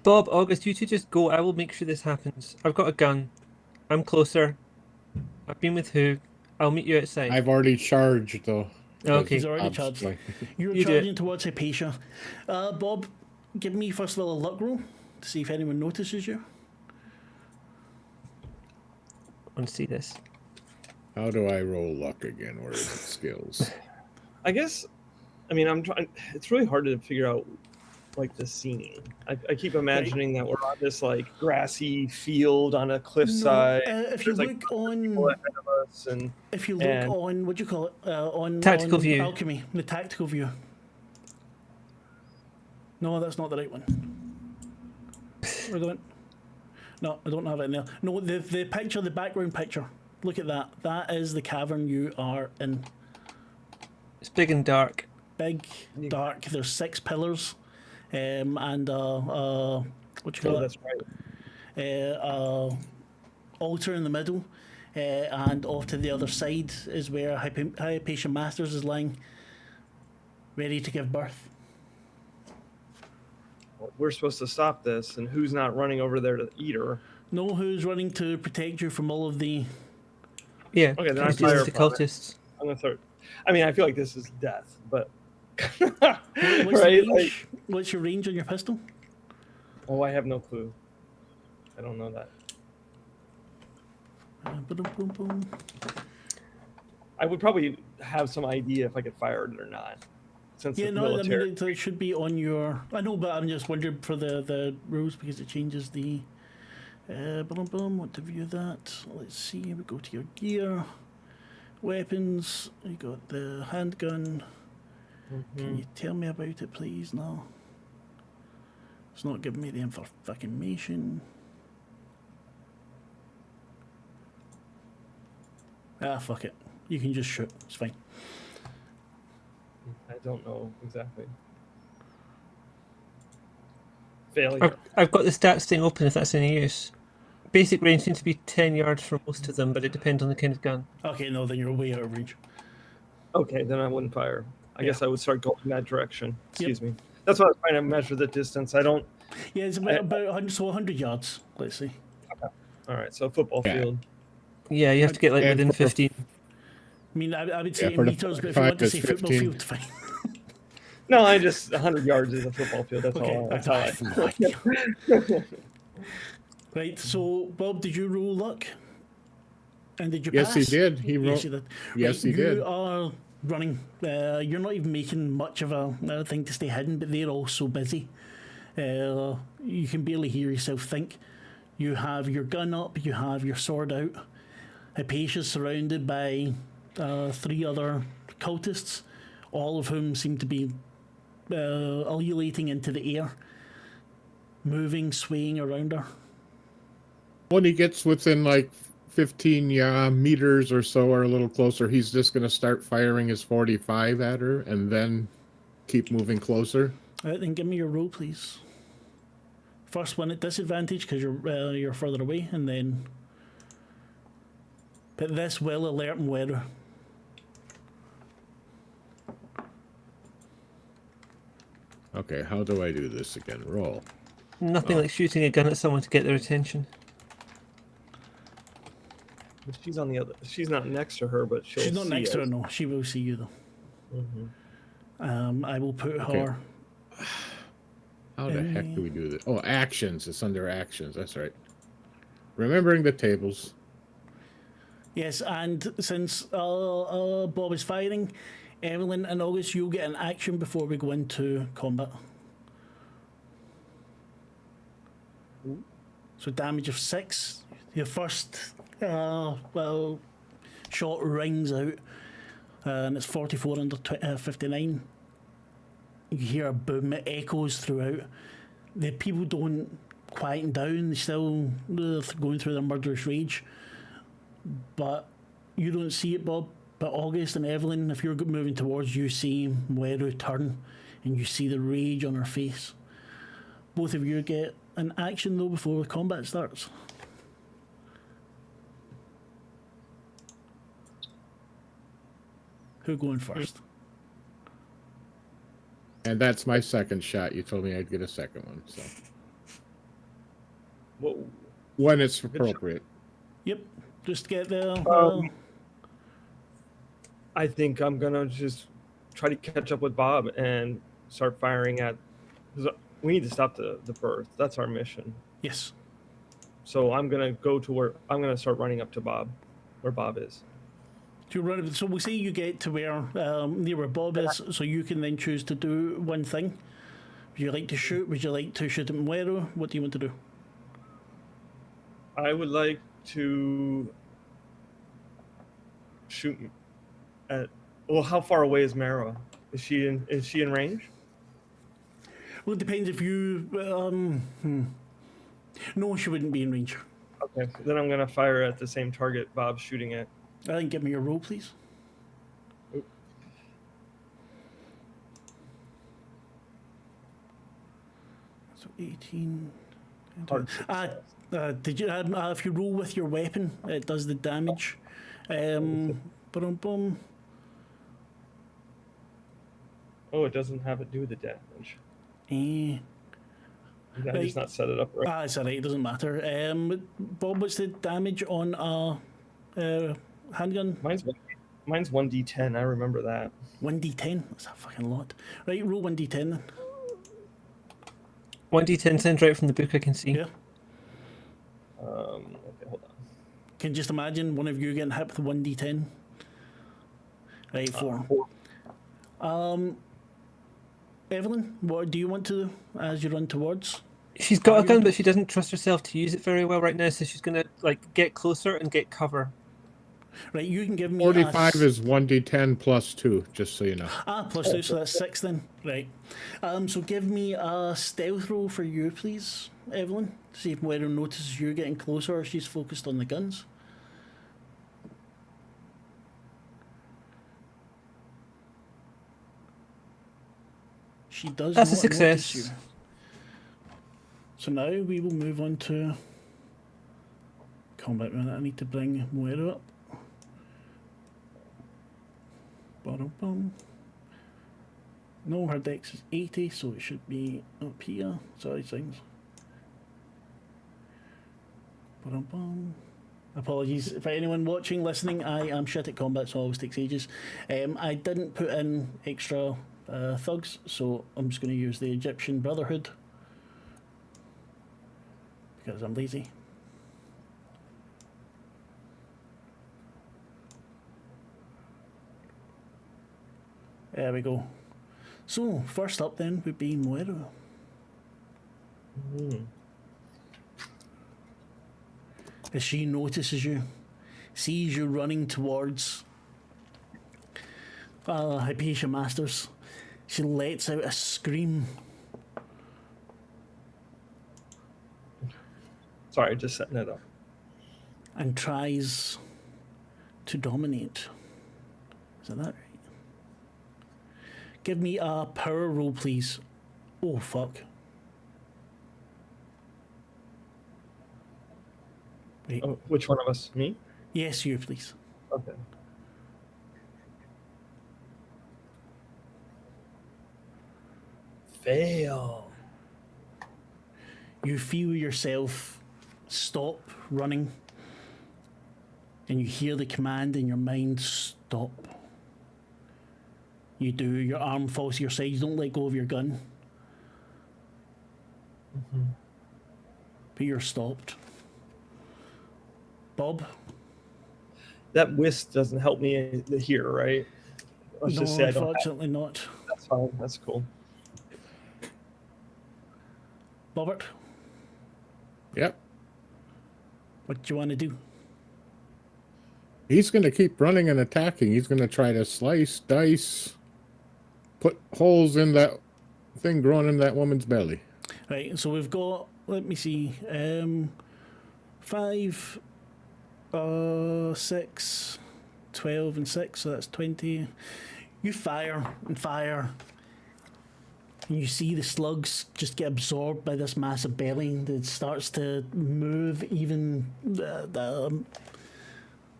Bob, August, you two just go. I will make sure this happens. I've got a gun. I'm closer. I've been with who? I'll meet you outside. I've already charged though. Okay. He's already Bob's charged. like- You're You do charging it. towards Hypatia. Bob, give me first of all a luck roll to see if anyone notices you. I want to see this. How do I roll luck again? Where is it? Skills? I guess. I mean, I'm trying. It's really hard to figure out like the scene. I keep imagining that we're on this like grassy field on a cliffside. If you There's, look people on, ahead of us, and if you look and- on, what do you call it? On Tactical on view. Alchemy, the tactical view. No, that's not the right one. Where the one? No, I don't have it in there. No, the picture, the background picture. Look at that. That is the cavern you are in. It's big and dark. Big, dark. There's 6 pillars, and what you oh, call it? that's right. Altar in the middle, and off to the other side is where Hypatia Masters is lying, ready to give birth. Well, we're supposed to stop this, and who's not running over there to eat her? Know who's running to protect you from all of the... Yeah. Okay, then I he's dealing fire with the upon it. cultists. I'm gonna throw. I mean, I feel like this is death, but What's the right? range? Like, What's your range on your pistol? oh, I have no clue. I don't know that. Boom, boom, boom. I would probably have some idea if I could fire it or not, since Yeah, it's no, I military. mean, it should be on your... I know, but I'm just wondering for the rules because it changes the... boom, boom, want to view that. Let's see, we go to your gear. Weapons, you got the handgun. Can you tell me about it, please? No. It's not giving me the information. Ah, fuck it. You can just shoot. It's fine. I don't know exactly. Failure. I've got the stats thing open if that's any use. Basic range seems to be 10 yards for most of them, but it depends on the kind of gun. Okay, no, then you're way out of range. Okay, then I wouldn't fire. I guess I would start going in that direction. Yep. Excuse me. That's why I was trying to measure the distance. I don't. Yeah, it's about 100, so 100 yards, let's see. All right, so football Yeah. field. Yeah, you have to get like And within for- 15. I mean, I would say Yeah, for the meters, but if you want to 45 say is football 15. field, fine. No, I just 100 yards is a football field. That's Okay, all. That's that's all. fine. Right, so Bob, did you roll luck? And did you Yes, pass? he did. He Yes, rolled. he did. Yes, he you did. are running. You're not even making much of a thing to stay hidden, but they're all so busy. You can barely hear yourself think. You have your gun up, you have your sword out. Hypatia's surrounded by 3 other cultists, all of whom seem to be ululating into the air, moving, swaying around her. When he gets within like 15 meters or so, or a little closer, he's just going to start firing his 45 at her, and then keep moving closer. All right, then give me your roll, please. First one at disadvantage because you're further away, and then. But this will alert him whether. Okay, how do I do this again? Roll. Nothing like shooting a gun at someone to get their attention. But she's on the other. She's not next to her, but she'll. She's not see next to her, us. no. She will see you though. Mhm. I will put Okay. her. How the heck do we do this? Oh, actions. It's under actions. That's right. Remembering the tables. Yes, and since Bob is firing, Evelyn and August, you'll get an action before we go into combat. So damage of 6. Your first shot rings out, and it's 44 under 59. You hear a boom, it echoes throughout. The people don't quieten down, they're still going through their murderous rage. But you don't see it, Bob. But August and Evelyn, if you're moving towards, you see Mweru turn, and you see the rage on her face. Both of you get an action, though, before the combat starts. Who going first? And that's my second shot. You told me I'd get a second one. So Whoa. when it's appropriate. Yep. Just get there. I think I'm gonna just try to catch up with Bob and start firing at. We need to stop the birth. That's our mission. Yes. So I'm gonna go to where I'm gonna start running up to Bob, where Bob is. So we'll say you get to where near where Bob is, so you can then choose to do one thing. Would you like to shoot? Would you like to shoot at Mweru? What do you want to do? I would like to shoot at. Well, how far away is Mara? Is she in range? Well, it depends if you. No, she wouldn't be in range. Okay, then I'm gonna fire at the same target Bob's shooting at. I think give me your roll, please. Oop. So 18. Hard. Did you? If you roll with your weapon, it does the damage. Boom. Oh, it doesn't have it do the damage. Eh. Did I just not set it up right? It's alright. It doesn't matter. Bob, what's the damage on a handgun? Mine's 1d10. I remember that. 1d10. That's a fucking lot. Right, roll 1d10 then. 1d10 sounds right from the book I can see. Yeah. Okay, hold on. Can you just imagine one of you getting hit with 1d10? Right, 4. Evelyn, what do you want to do as you run towards? She's got a gun, but she doesn't trust herself to use it very well right now, so she's gonna get closer and get cover. Right, you can give me 45 is 1d10 plus 2, just so you know. plus 2, so that's 6 then. Right. So give me a stealth roll for you, please, Evelyn. See if Mweru notices you getting closer or she's focused on the guns. She does That's a not success. notice you. So now we will move on to combat. I need to bring Mweru up. Ba-dum-bum. No, her dex is 80, so it should be up here. Sorry, things. Ba-dum-bum. Apologies for anyone watching, listening. I am shit at combat, so it always takes ages. I didn't put in extra thugs, so I'm just going to use the Egyptian Brotherhood because I'm lazy. There we go. So, first up then would be Mweru. As she notices you, sees you running towards Hypatia Masters, she lets out a scream. Sorry, just setting it up. And tries to dominate. Is that right? Give me a power roll, please. Oh, fuck. Wait. Oh, which one of us? Me? Yes, you, please. Okay. Fail. You feel yourself stop running, and you hear the command in your mind, stop. You do. Your arm falls to your side. You don't let go of your gun. But you're stopped. Bob? That whisk doesn't help me here, right? Let's No, just say I don't have, unfortunately not. that's fine. That's cool. Robert, Yep. what do you want to do? He's going to keep running and attacking. He's going to try to slice, dice, put holes in that thing growing in that woman's belly. Right, so we've got, let me see, 5, 6, 12 and 6, so that's 20. You fire and fire, and you see the slugs just get absorbed by this massive belly that starts to move even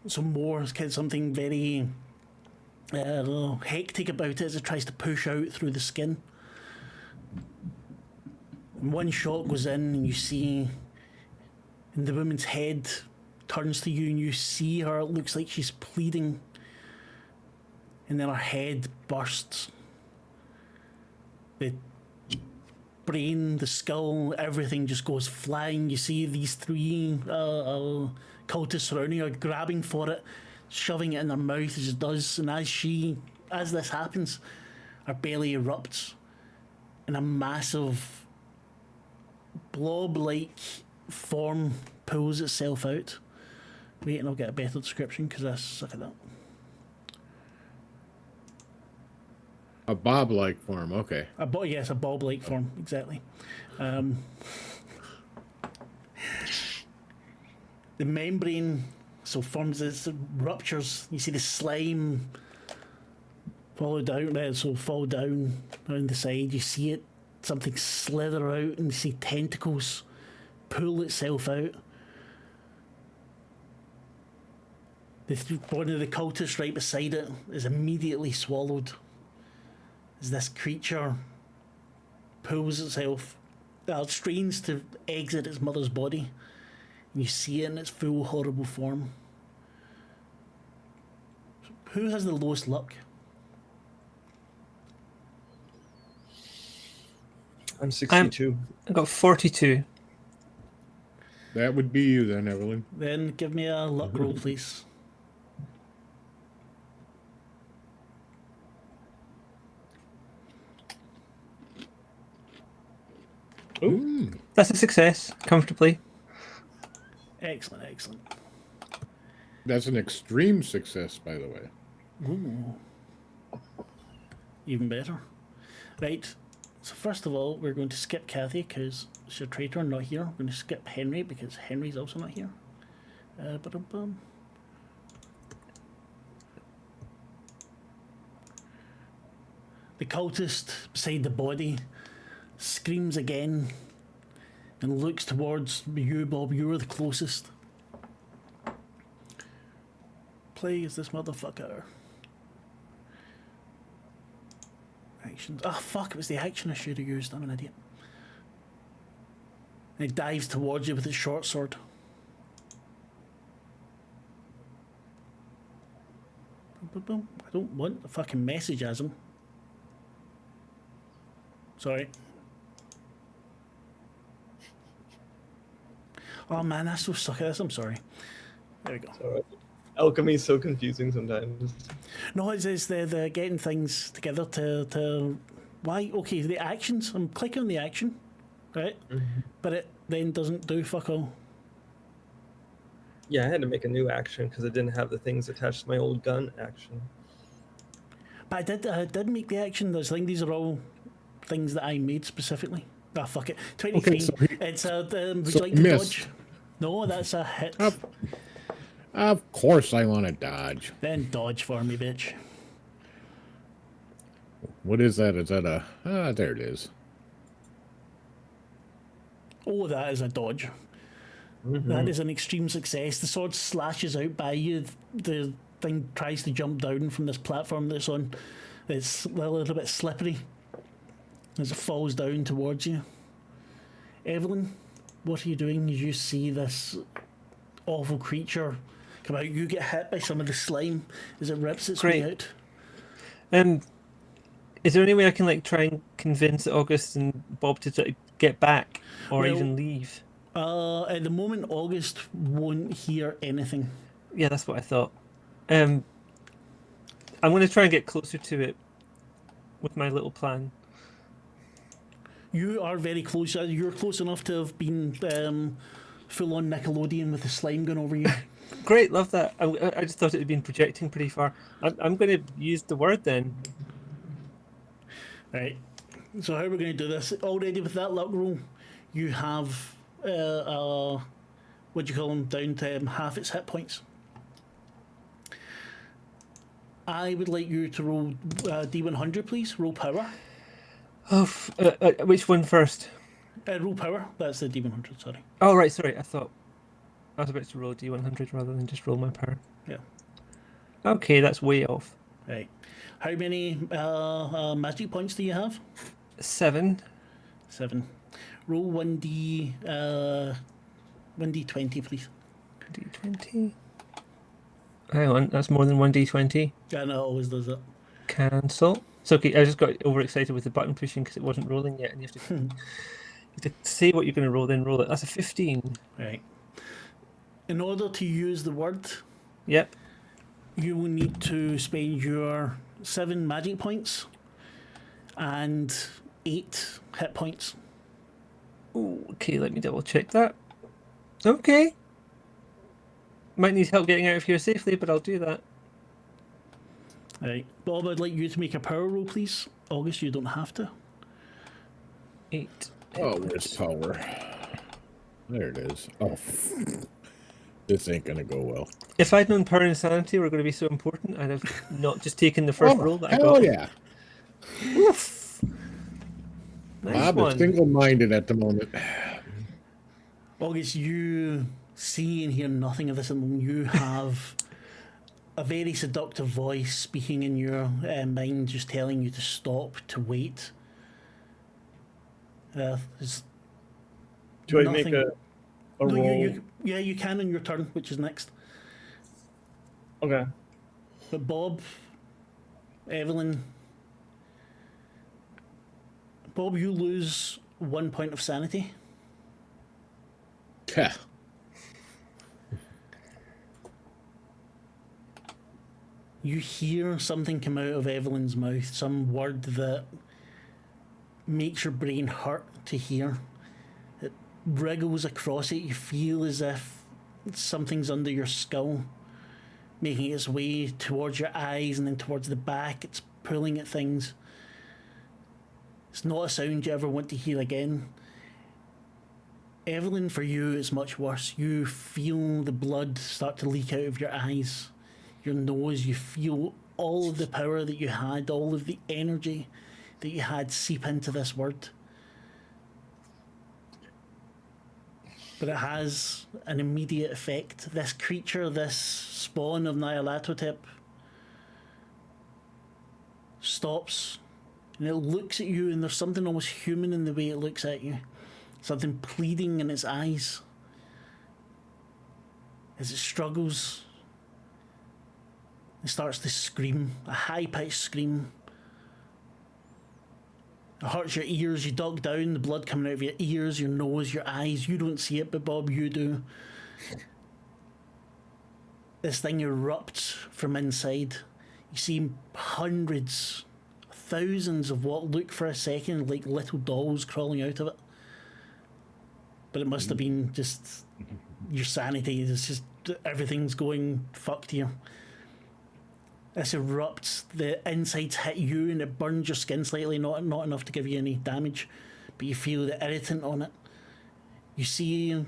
some more. It's kind of something very hectic about it as it tries to push out through the skin. And one shot goes in, and you see, and the woman's head turns to you, and you see her. It looks like she's pleading, and then her head bursts. The brain, the skull, everything just goes flying. You see these 3 cultists surrounding her, grabbing for it, shoving it in their mouth as it does. And as this happens, her belly erupts, and a massive blob-like form pulls itself out. Wait, and I'll get a better description because I suck at that. A bob-like form, okay. Yes, a bob-like form, exactly. The membrane forms as it ruptures. You see the slime fall down around the side. You see it, something slither out, and you see tentacles pull itself out. One of the cultists right beside it is immediately swallowed as this creature pulls itself, strains to exit its mother's body. And you see it in its full horrible form. Who has the lowest luck? I'm 62. I got 42. That would be you then, Evelyn. Then give me a luck roll, please. Ooh. That's a success, comfortably. Excellent, excellent. That's an extreme success, by the way. Ooh. Even better. Right, so first of all, we're going to skip Kathy because she's a traitor and not here. We're going to skip Henry because Henry's also not here. Ba-dum-bum. The cultist beside the body screams again and looks towards you, Bob. You're the closest. Play as this motherfucker. Actions. Oh, fuck, it was the action I should have used. I'm an idiot. And it dives towards you with its short sword. I don't want the fucking message as him. Sorry. Oh man, I so suck at this. I'm sorry. There we go. So, alchemy is so confusing sometimes. No, it's the getting things together to why? Okay, the actions. I'm clicking on the action, right? Mm-hmm. But it then doesn't do fuck all. Yeah, I had to make a new action because I didn't have the things attached to my old gun action. But I did make the action. Those things. These are all things that I made specifically. Ah, fuck it. 23. Okay, so It's a would so you like to miss. dodge? No, that's a hit. Of course I want to dodge. Then dodge for me, bitch. What is that? Is that a... there it is. Oh, that is a dodge. Mm-hmm. That is an extreme success. The sword slashes out by you. The thing tries to jump down from this platform that it's on. It's a little bit slippery as it falls down towards you. Evelyn, what are you doing as you see this awful creature come out? You get hit by some of the slime as it rips its way Great. out. Is there any way I can like try and convince August and Bob to sort of get back or Well- even leave? At the moment, August won't hear anything. Yeah, that's what I thought. I'm going to try and get closer to it with my little plan. You are very close. You're close enough to have been full on Nickelodeon with the slime going over you. Great, love that. I just thought it had been projecting pretty far. I'm going to use the word then. Right. So how we're going to do this? Already with that luck roll, you have what do you call them, down to half its hit points. I would like you to roll D100, please. Roll power. Oh, which one first? Roll power. That's the D100. Sorry. Oh, right, sorry. I thought I was about to roll D100 rather than just roll my power. Yeah. Okay, that's way off. Right. How many magic points do you have? 7. 7. Roll 1d20, please. D20. Hang on, that's more than 1d20. Yeah, no, it always does it. Cancel. It's okay, I just got overexcited with the button pushing because it wasn't rolling yet, and you have to say what you're going to roll, then roll it. That's a 15. Right. In order to use the word, Yep. you will need to spend your 7 magic points and 8 hit points. Ooh, okay, let me double check that. Okay. Might need help getting out of here safely, but I'll do that. Right. Bob, I'd like you to make a power roll, please. August, you don't have to. 8. Oh, where's power? There it is. Oh, this ain't gonna go well. If I'd known power and sanity were going to be so important, I'd have not just taken the first roll that I hell got. Yeah! Oof. Nice Bob one. is single-minded at the moment. August, you see and hear nothing of this at the moment. You have a very seductive voice speaking in your mind, just telling you to stop, to wait. There's Do I make nothing- a No, roll? yeah, you can on your turn, which is next. Okay. But Bob, Evelyn, Bob, you lose 1 point of sanity. Yeah. You hear something come out of Evelyn's mouth, some word that makes your brain hurt to hear. It wriggles across it. You feel as if something's under your skull, making its way towards your eyes and then towards the back. It's pulling at things. It's not a sound you ever want to hear again. Evelyn, for you, it's much worse. You feel the blood start to leak out of your eyes, your nose. You feel all of the power that you had, all of the energy that you had seep into this word. But it has an immediate effect. This creature, this spawn of Nyarlathotep, stops and it looks at you, and there's something almost human in the way it looks at you. Something pleading in its eyes as it struggles. It starts to scream, a high-pitched scream. It hurts your ears. You duck down, the blood coming out of your ears, your nose, your eyes. You don't see it, but Bob, you do. This thing erupts from inside. You see hundreds, thousands of what look for a second like little dolls crawling out of it. But it must have been just your sanity. It's just everything's going fucked here. This erupts, the insides hit you and it burns your skin slightly, not enough to give you any damage, but you feel the irritant on it. You see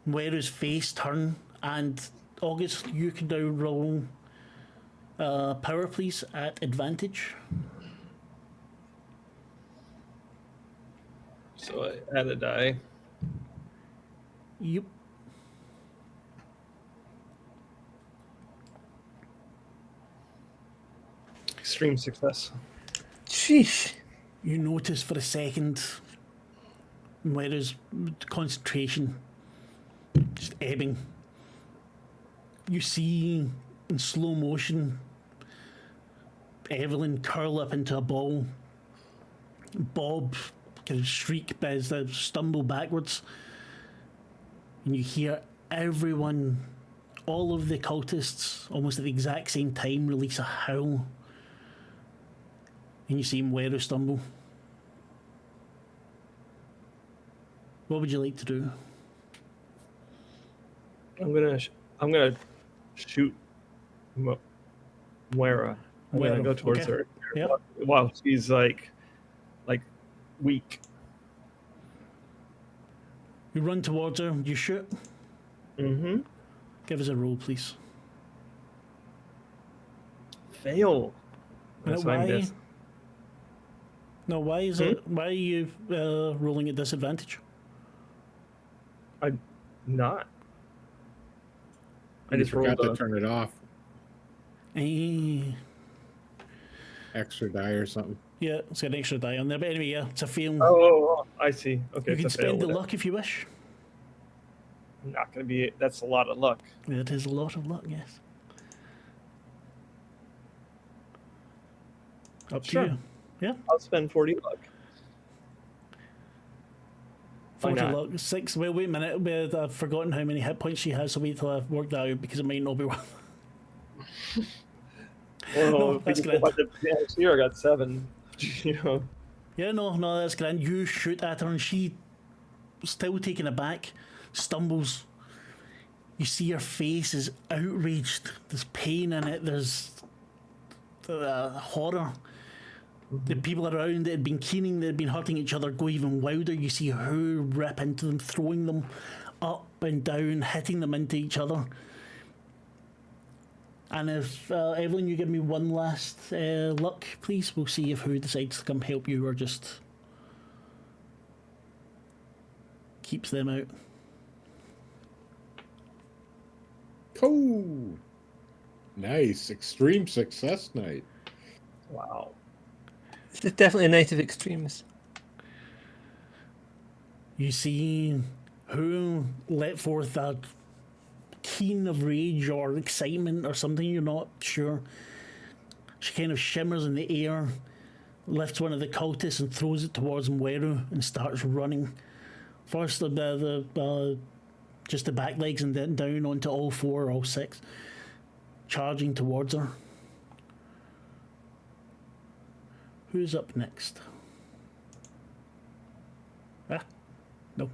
Weru's face turn, and August, you can now roll power, please, at advantage. So I add a die. Yep. Extreme success. Sheesh. You notice for a second Weru's concentration just ebbing. You see in slow motion Evelyn curl up into a ball Bob kind of shriek as they stumble backwards, and you hear everyone, all of the cultists, almost at the exact same time, release a howl, and you see Mweru stumble. What would you like to do? I'm gonna shoot Moira. I'm gonna go towards okay. her. Yep. While she's like weak. You run towards her, you shoot. Mm-hmm. Give us a roll, please. Fail. Now, So I missed. No, why is it? Why are you rolling at disadvantage? I'm not. I You just forgot rolled to turn it off. Eh, Extra die or something. yeah, it's got an extra die on there. But anyway, yeah, it's a fail. Oh, I see. Okay, you can it's a fail spend the with it. luck if you wish. Not gonna be. That's a lot of luck. It is a lot of luck, yes. Up to Sure. you. Yeah, I'll spend 40 luck. Why 40 not? luck. 6. Well, wait a minute. I've forgotten how many hit points she has, so wait till I've worked that out because it might not be worth. Well, No, if that's you go grand. by the damage here, I got 7. You know. Yeah, no, that's grand. You shoot at her, and she, still taken aback, stumbles. You see her face is outraged. There's pain in it. There's horror. The people around that had been keening, that had been hurting each other, go even wilder. You see her rip into them, throwing them up and down, hitting them into each other. And if Evelyn, you give me one last luck, please. We'll see if who decides to come help you or just keeps them out. Oh, nice. Extreme success night. Wow. This is definitely a night of extremes. You see who let forth a keen of rage or excitement or something, you're not sure. She kind of shimmers in the air, lifts one of the cultists and throws it towards Mweru and starts running. First just the back legs and then down onto all 4 or all 6, charging towards her. Who's up next? Ah, no.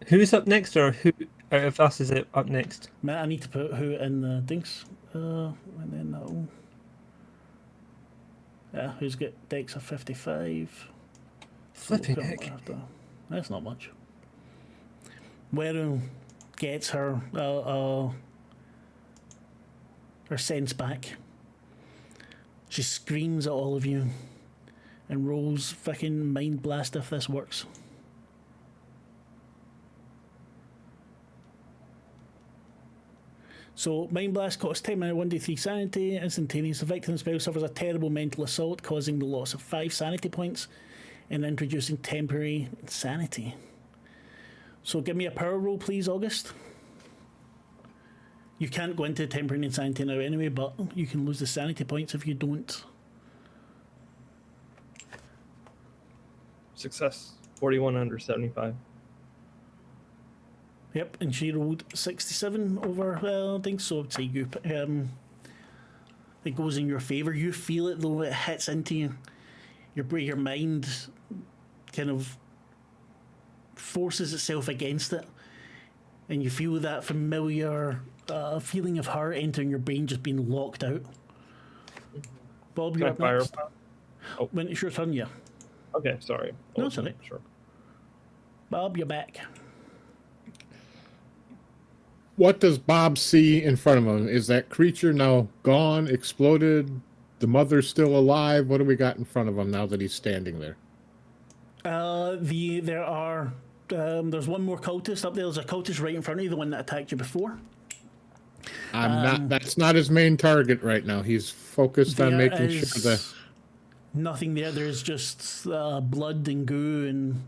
Who's up next, or who out of us is it up next? I need to put who in the things. And then that'll. Yeah, who's got Dex of 55? Flipping We'll heck. come after. That's not much. Weru gets her sense back. She screams at all of you and rolls fucking Mind Blast if this works. So, Mind Blast costs 10 minutes, 1d3 sanity, instantaneous. The victim spell suffers a terrible mental assault, causing the loss of 5 sanity points and introducing temporary insanity. So, give me a power roll, please, August. You can't go into temporary insanity now anyway, but you can lose the sanity points if you don't. Success. 41 under 75. Yep, and she rolled 67 over things, so I'd say you. It goes in your favour. You feel it though; it hits into you. Your mind kind of forces itself against it, and you feel that familiar feeling of her entering your brain, just being locked out. Bob, Can you're I up fire? next. When it's your turn, yeah. Okay, sorry. No, it's alright. Sure. Bob, you're back. What does Bob see in front of him? Is that creature now gone, exploded? The mother's still alive? What do we got in front of him now that he's standing there? There are. There's one more cultist up there. There's a cultist right in front of you, the one that attacked you before. I'm not. That's not his main target right now. He's focused on There making sure is the. nothing there. There's just blood and goo and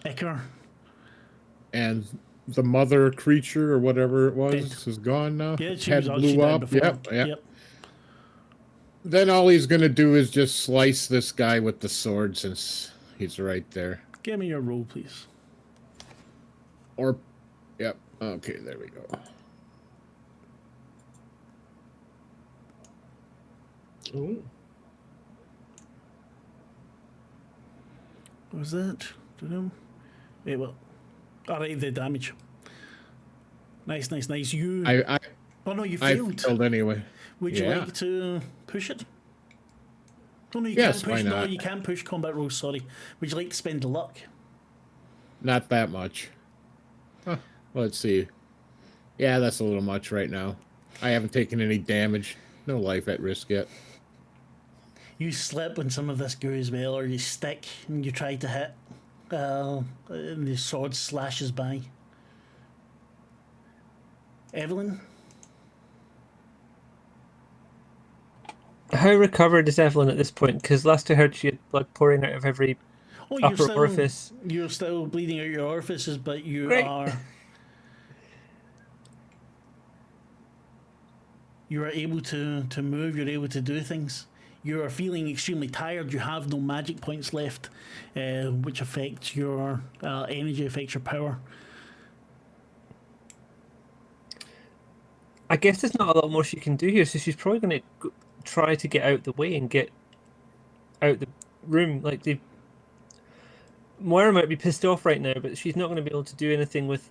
ichor. And the mother creature or whatever it was Dead. is gone now. Yeah, she Head was she blew died up. before. Yep. Then all he's gonna do is just slice this guy with the sword since he's right there. Give me your roll, please. Or, yep. Okay, there we go. Ooh. What was that? Wait, well. Alright, the damage. Nice. You. Oh no, you I failed. failed anyway. Would you Yeah. like to push it? Oh no, you Yes, can't push. why No, not? you can't push combat rolls. Sorry. Would you like to spend the luck? Not that much. Huh, let's see. Yeah, that's a little much right now. I haven't taken any damage. No life at risk yet. You slip on some of this goo as well, or you stick and you try to hit, and the sword slashes by. Evelyn? How recovered is Evelyn at this point? Because last I heard, she had blood pouring out of every Oh, upper orifice. You're still bleeding out your orifices, but you Great. are. You are able to move. You're able to do things. You are feeling extremely tired. You have no magic points left, which affects your energy, affects your power. I guess there's not a lot more she can do here, so she's probably going to try to get out the way and get out the room. Like, Moira might be pissed off right now, but she's not going to be able to do anything with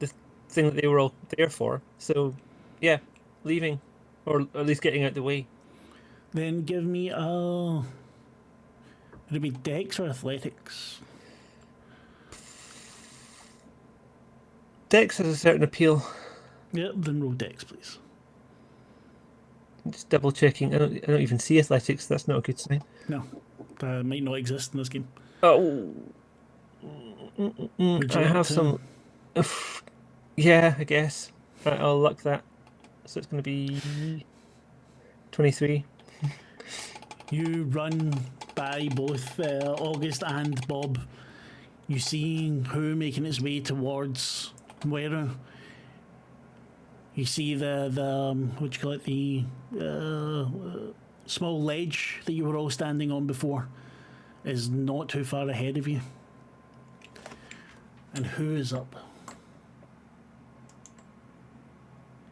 the thing that they were all there for. So, yeah, leaving, or at least getting out the way. Then give me would it be Dex or Athletics? Dex has a certain appeal. Yep, then roll Dex, please. Just double checking. I don't even see athletics. That's not a good sign. No, might not exist in this game. Oh, Would you I like have to- some. Yeah, I guess I'll luck that. So it's going to be 23. You run by both August and Bob. You see who making its way towards Moira. You see the what you call it, the small ledge that you were all standing on before is not too far ahead of you. And who is up?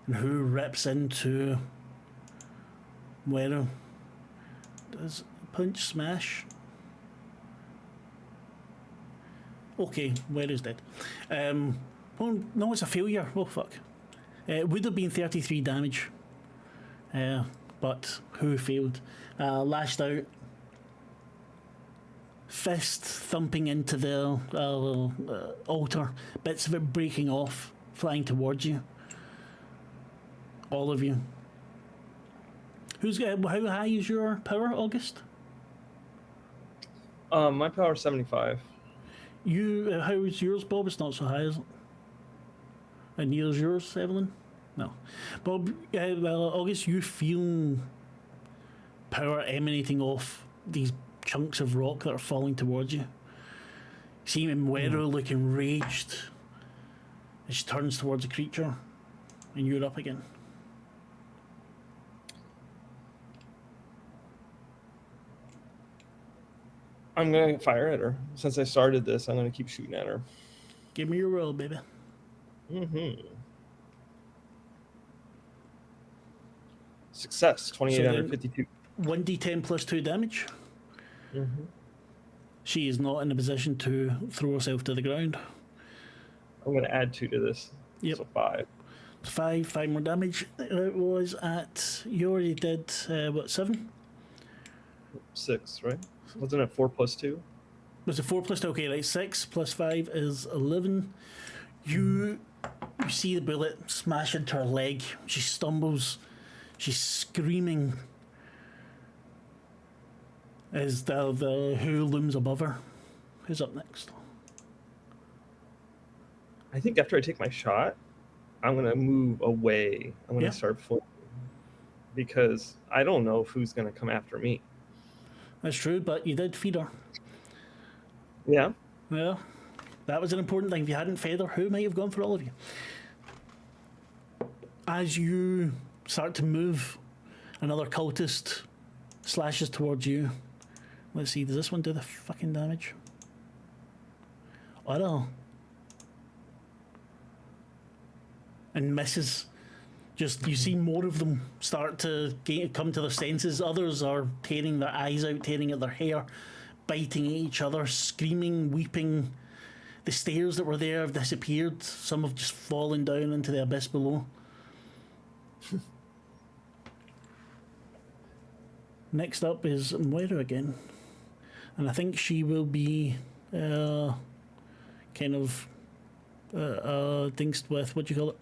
And who rips into Moira? Does punch smash? Okay, Moira's dead. Oh, no, it's a failure. Oh, fuck. It would have been 33 damage, but who failed? Lashed out, fist thumping into the altar, bits of it breaking off, flying towards you. All of you. How high is your power, August? My power is 75. How is yours, Bob? It's not so high, is it? And neither's yours, Evelyn? No. Bob, August, you feel power emanating off these chunks of rock that are falling towards you. See Moira looking enraged as she turns towards the creature, and you're up again. I'm going to fire at her. Since I started this, I'm going to keep shooting at her. Give me your roll, baby. Mm-hmm. Success, 28 out of 52. 1d10 plus 2 damage. Mm-hmm. She is not in a position to throw herself to the ground. I'm going to add 2 to this. Yep. So 5. 5 more damage. It was at, you already did, 7? 6, right? Wasn't it 4 plus 2? Was it 4 plus 2? Okay, right. 6 plus 5 is 11. You see the bullet smash into her leg. She stumbles. She's screaming as the who looms above her. Who's up next? I think after I take my shot, I'm going to move away. I'm going to start flipping. Because I don't know who's going to come after me. That's true, but you did feed her. Yeah. Yeah, that was an important thing. If you hadn't fed her, who might have gone for all of you? As you start to move, another cultist slashes towards you. Let's see, does this one do the fucking damage? Oh no. And misses. Just, you see more of them start to come to their senses. Others are tearing their eyes out, tearing at their hair, biting at each other, screaming, weeping. The stairs that were there have disappeared. Some have just fallen down into the abyss below. Next up is Moira again. And I think she will be kind of dinged with, what do you call it?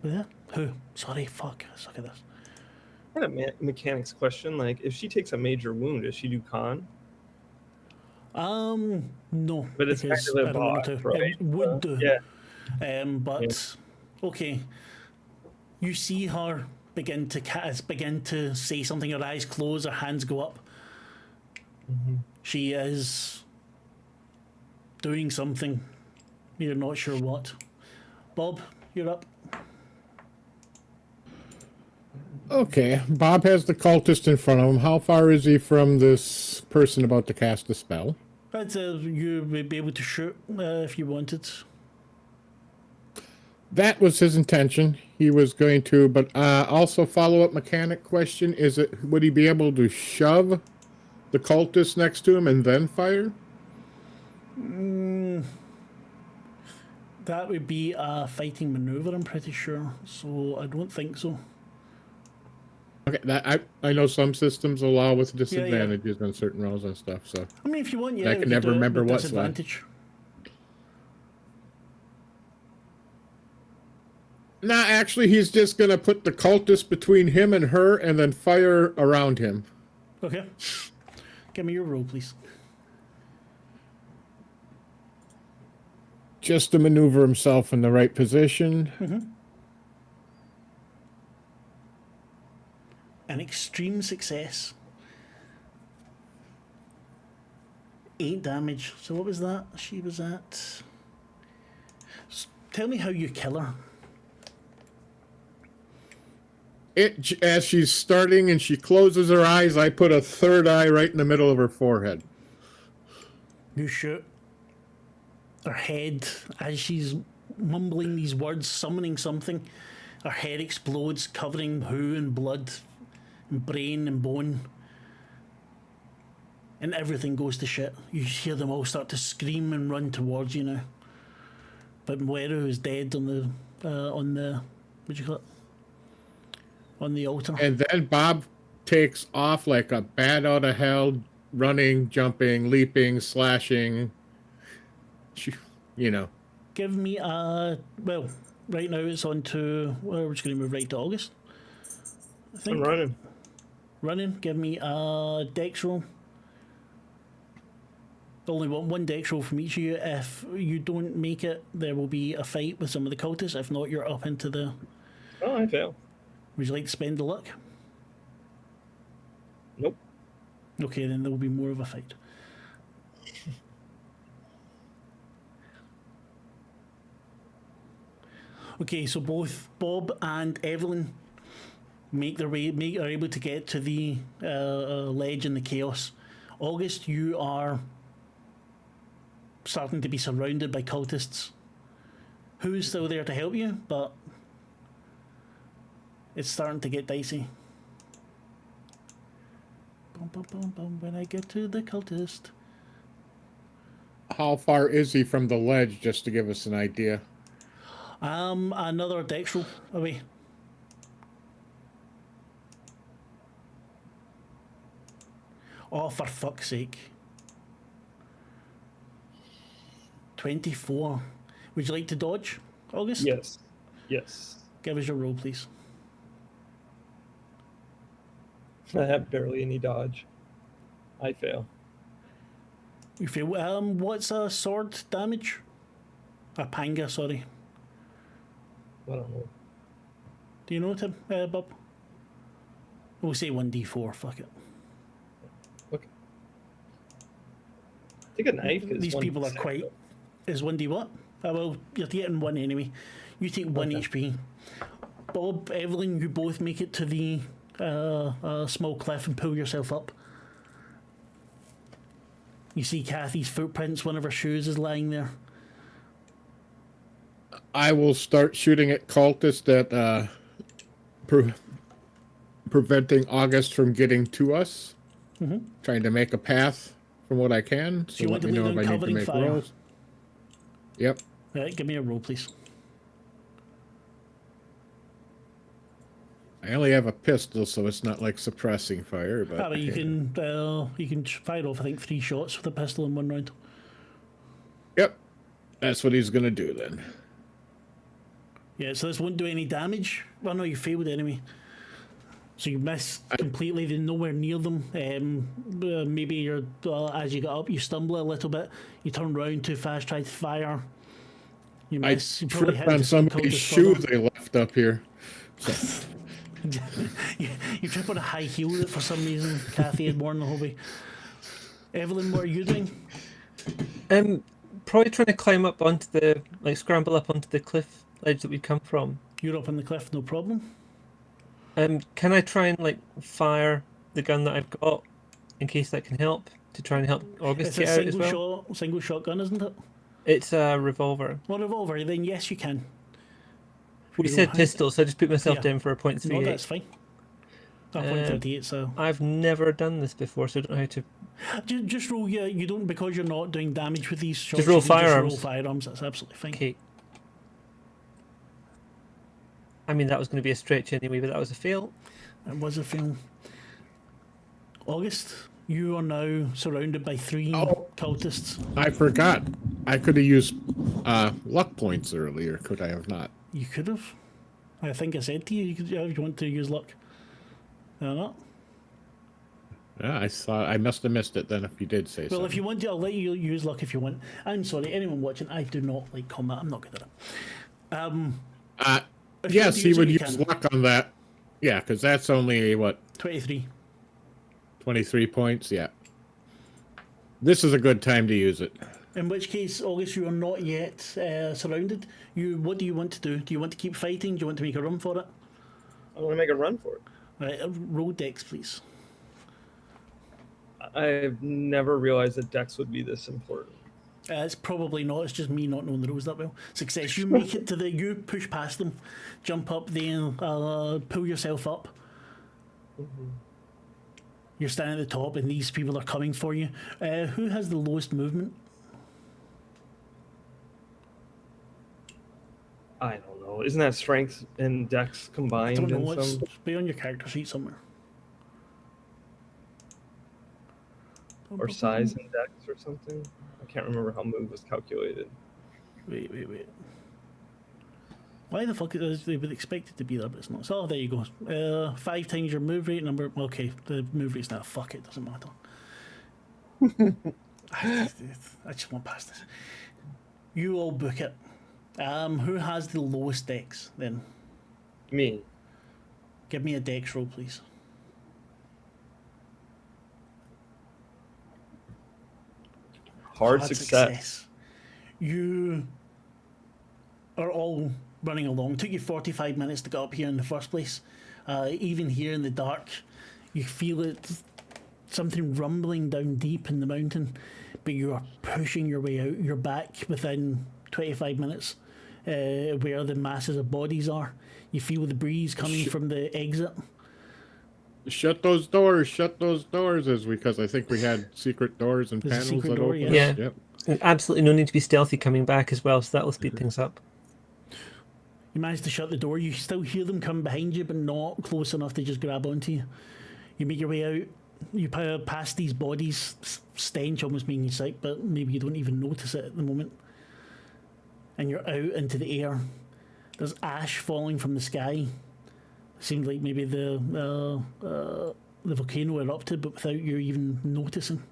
Yeah? Who? Sorry, fuck. I suck at this. I had a mechanics question. Like, if she takes a major wound, does she do con? No. But it's because kind of a I don't want bot, to. right? It would do. Yeah. But okay. You see her begin to say something. Her eyes close. Her hands go up. Mm-hmm. She is doing something. You're not sure what. Bob, you're up. Okay, Bob has the cultist in front of him. How far is he from this person about to cast the spell? You would be able to shoot if you wanted. That was his intention. He was going to, but also follow-up mechanic question, would he be able to shove the cultist next to him and then fire? That would be a fighting maneuver, I'm pretty sure. So I don't think so. Okay, I know some systems allow with disadvantages on certain rolls and stuff, so I mean, if you want, yeah. I we can could never do it remember with what's left. disadvantage. Nah, actually, he's just gonna put the cultist between him and her and then fire around him. Okay. Give me your roll, please. Just to maneuver himself in the right position. Mm-hmm. An extreme success. 8 damage. So what was that? She was at... Tell me how you kill her. As she's starting and she closes her eyes, I put a third eye right in the middle of her forehead. You shoot her head as she's mumbling these words, summoning something. Her head explodes, covering hoo and blood and brain and bone. And everything goes to shit. You hear them all start to scream and run towards you now. But Moira is dead on the what do you call it? On the altar. And then Bob takes off like a bat out of hell, running, jumping, leaping, slashing. You know. Give me a... Well, right now it's on to... We're just going to move right to August. I think. I'm running. Running. Give me a dex roll. Only one dex roll from each of you. If you don't make it, there will be a fight with some of the cultists. If not, you're up into the... Oh, I fail. Would you like to spend the luck? Nope. Okay, then there will be more of a fight. Okay, so both Bob and Evelyn are able to get to the ledge in the chaos. August, you are starting to be surrounded by cultists. Who's still there to help you? But it's starting to get dicey. Bum, bum, bum, bum, when I get to the cultist. How far is he from the ledge, just to give us an idea? Another dex roll away. Oh, for fuck's sake. 24. Would you like to dodge, August? Yes. Yes. Give us your roll, please. I have barely any dodge. I fail. You fail. What's a sword damage? A panga, sorry. I don't know. Do you know, Tim? Bob? We'll say 1d4, fuck it. Okay. Take a knife. These people are quite... Is 1d what? Well, you're getting 1 anyway. You take 1 Okay. HP. Bob, Evelyn, you both make it to the small cliff and pull yourself up. You see Kathy's footprints. One of her shoes is lying there. I will start shooting at cultists that preventing August from getting to us. Trying to make a path from what I can. So you let want me to know lead if on I need to covering make fire? rolls. Yep. Right, give me a roll, please. I only have a pistol, so it's not like suppressing fire. But You can fire off, I think, 3 shots with a pistol in 1 round. Yep. That's what he's gonna do then. Yeah, so this won't do any damage. Well, no, you failed anyway. So you miss completely. They're nowhere near them. Maybe you're as you get up, you stumble a little bit. You turn round too fast, try to fire. You I miss. You probably tripped hit on the somebody's cultist shoe further. they left up here. So, you trip on a high heel that for some reason Kathy had worn the whole way. Evelyn, what are you doing? Probably trying to climb up onto the scramble up onto the cliff ledge that we come from. You're up on the cliff, no problem. Can I try and fire the gun that I've got in case that can help to try and help August It's a get out as well? single shotgun, isn't it? It's a revolver. Well, revolver. Then yes, you can. We said pistol, so I just put myself Yeah. down for a .38. No, that's fine. Point 38. So I've never done this before, so I don't know how to. just roll. Yeah, you don't because you're not doing damage with these shots. Just roll you can firearms. Just roll firearms. That's absolutely fine. Okay. I mean, that was going to be a stretch anyway, but that was a fail. It was a fail. August, you are now surrounded by 3 cultists. I forgot. I could have used luck points earlier. Could I have not? You could have. I think I said to you, if you want to use luck. No, not. Yeah, I saw. I must have missed it then. If you did say Well, something. if you want to, I'll let you use luck if you want. I'm sorry, anyone watching, I do not like combat. I'm not good at it. If you want Yes, to he use it, would you use can. luck on that. Yeah, because that's only 23. 23 points. Yeah. This is a good time to use it. In which case, August, you are not yet surrounded. What do you want to do? Do you want to keep fighting? Do you want to make a run for it? I want to make a run for it. Right, roll dex, please. I've never realized that Dex would be this important. It's probably not. It's just me not knowing the rules that well. Success. You make it to you push past them, jump up there, pull yourself up. You're standing at the top, and these people are coming for you. Who has the lowest movement? I don't know. Isn't that strength and Dex I combined don't know. in It's some? be on your character sheet somewhere. Or size and Dex or something? I can't remember how move was calculated. Wait. Why the fuck is they would expect it to be there, but it's not. So there you go. 5 times your move rate number. Okay, the move rate's now. Fuck it, doesn't matter. I just want past this. You all book it. Who has the lowest dex then? Me. Give me a dex roll, please. Hard success. You are all running along. It took you 45 minutes to get up here in the first place. Even here in the dark, you feel it, something rumbling down deep in the mountain, but you are pushing your way out. You're back within 25 minutes where the masses of bodies are. You feel the breeze coming from the exit. Shut those doors. Shut those doors. Is because I think we had secret doors and There's a panels secret that door, open. yeah. Yep. And absolutely no need to be stealthy coming back as well, so that will speed things up. You manage to shut the door. You still hear them come behind you, but not close enough to just grab onto you. You make your way out. You pass these bodies. Stench almost making you sick, but maybe you don't even notice it at the moment. And you're out into the air. There's ash falling from the sky. Seems like maybe the volcano erupted, but without you even noticing.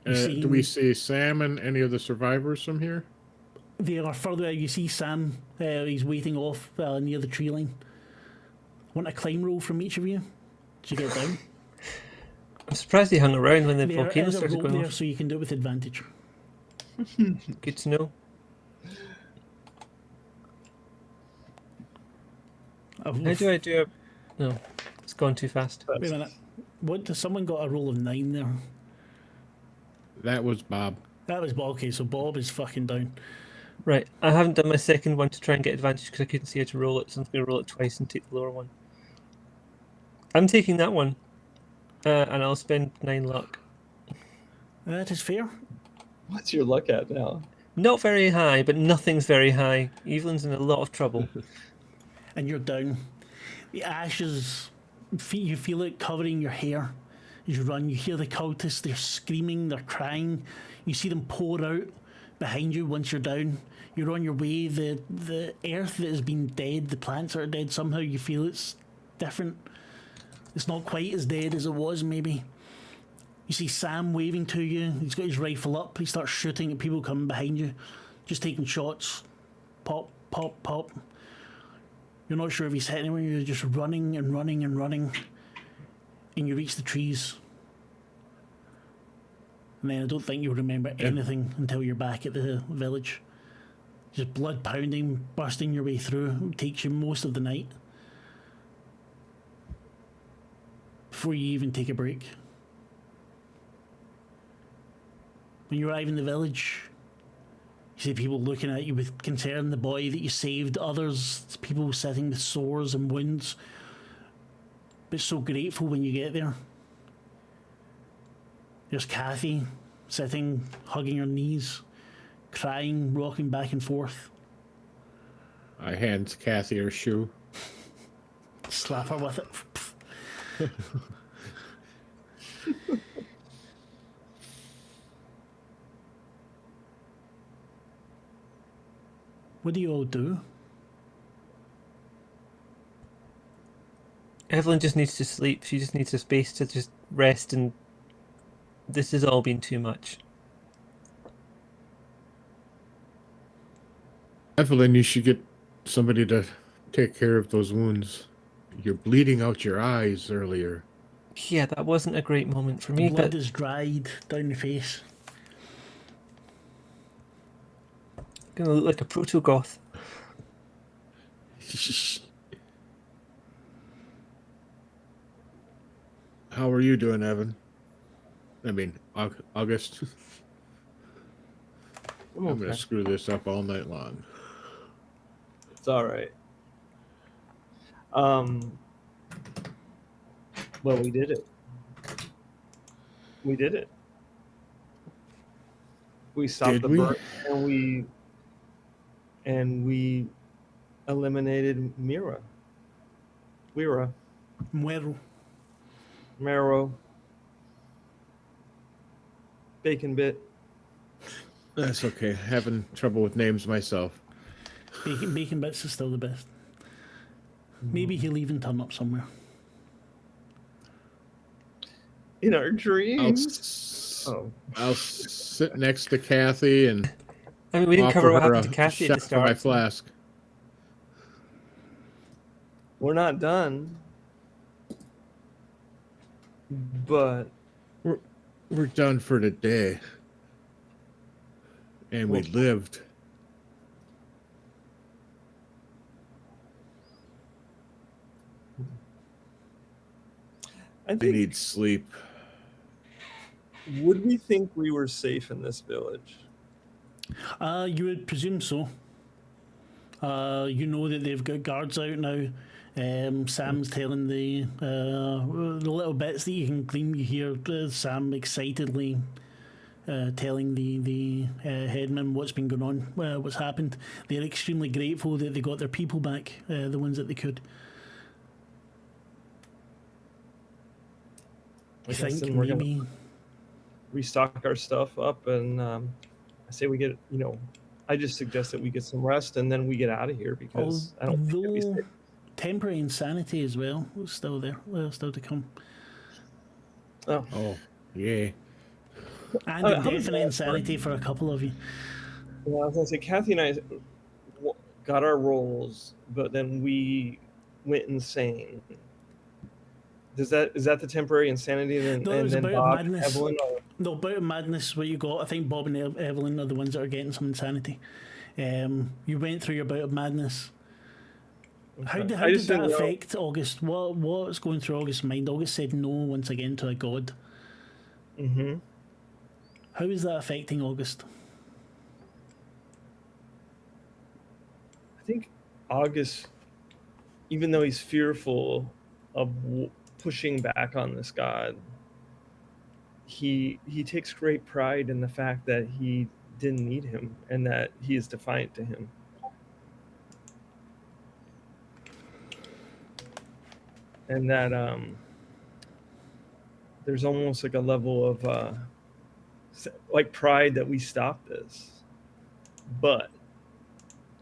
Do we see Sam and any of the survivors from here? They are further out. You see Sam. He's waiting off near the tree line. Want a climb roll from each of you to get down? I'm surprised he hung around when the There volcano is a started rope going there, off. so you can do it with advantage. Good to know. How do I do it? No, it's gone too fast. Wait a minute. What? Does someone got a roll of 9 there? That was Bob. That was Bob. Okay, so Bob is fucking down. Right, I haven't done my second one to try and get advantage because I couldn't see how to roll it, so I'm going to roll it twice and take the lower one. I'm taking that one, and I'll spend 9 luck. That is fair. What's your luck at now? Not very high, but nothing's very high. Evelyn's in a lot of trouble. And you're down. The ashes, you feel it covering your hair as you run. You hear the cultists, they're screaming, they're crying. You see them pour out behind you once you're down. You're on your way. The earth that has been dead, the plants that are dead, somehow you feel it's different. It's not quite as dead as it was, maybe. You see Sam waving to you. He's got his rifle up. He starts shooting at people coming behind you, just taking shots. Pop, pop, pop. You're not sure if he's hit anyone. You're just running and running and running. And you reach the trees. And then I don't think you'll remember anything until you're back at the village. Just blood pounding, bursting your way through. It takes you most of the night. Before you even take a break. When you arrive in the village, you see people looking at you with concern. The boy that you saved, others, people sitting with sores and wounds. But so grateful when you get there. There's Kathy sitting, hugging her knees, crying, rocking back and forth. I hand Kathy her shoe. Slap her with it. What do you all do? Evelyn just needs to sleep. She just needs a space to just rest, and this has all been too much. Evelyn, you should get somebody to take care of those wounds. You're bleeding out your eyes earlier. Yeah, that wasn't a great moment for me, Blood but is dried down the face. gonna look like a proto-goth. How are you doing, Evan? I mean, August. I'm going to screw this up all night long. It's all right. Well, we did it. We did it. We stopped Did the we? burn, and we eliminated Mira. Muero. Marrow. Bacon bit. That's okay. Having trouble with names myself. Bacon Bits is still the best. Maybe he'll even turn up somewhere. In our I'll, dreams. I'll sit next to Kathy and I mean, we didn't offer cover what her happened to a Kathy at shot the for my start. flask. We're not done. But We're done for today. And we lived. I I think, need sleep. would we think we were safe in this village? You would presume so. You know that they've got guards out now. Sam's telling the little bits that you can glean. You hear Sam excitedly telling the headman what's been going on, what's happened. They're extremely grateful that they got their people back, the ones that they could. I guess think then we're gonna maybe restock our stuff up, and I say we get, I just suggest that we get some rest and then we get out of here because I don't think it'd be although safe. temporary insanity as well was still there, still to come, Oh, Oh, yeah. and How does indefinite that insanity for a couple of you. well, I was gonna say Kathy and I got our rolls, but then we went insane. Is that the temporary insanity, and No, then, it was and a then bout of Bob, madness. Evelyn? Or, No, bout of madness. What you got? I think Bob and Evelyn are the ones that are getting some insanity. You went through your bout of madness. How, Okay. how I did just that didn't know. affect August? What's going through August's mind? August said no once again to a god. Mm-hmm. How is that affecting August? I think August, even though he's fearful of pushing back on this god, he takes great pride in the fact that he didn't need him and that he is defiant to him. And that there's almost like a level of like pride that we stopped this. But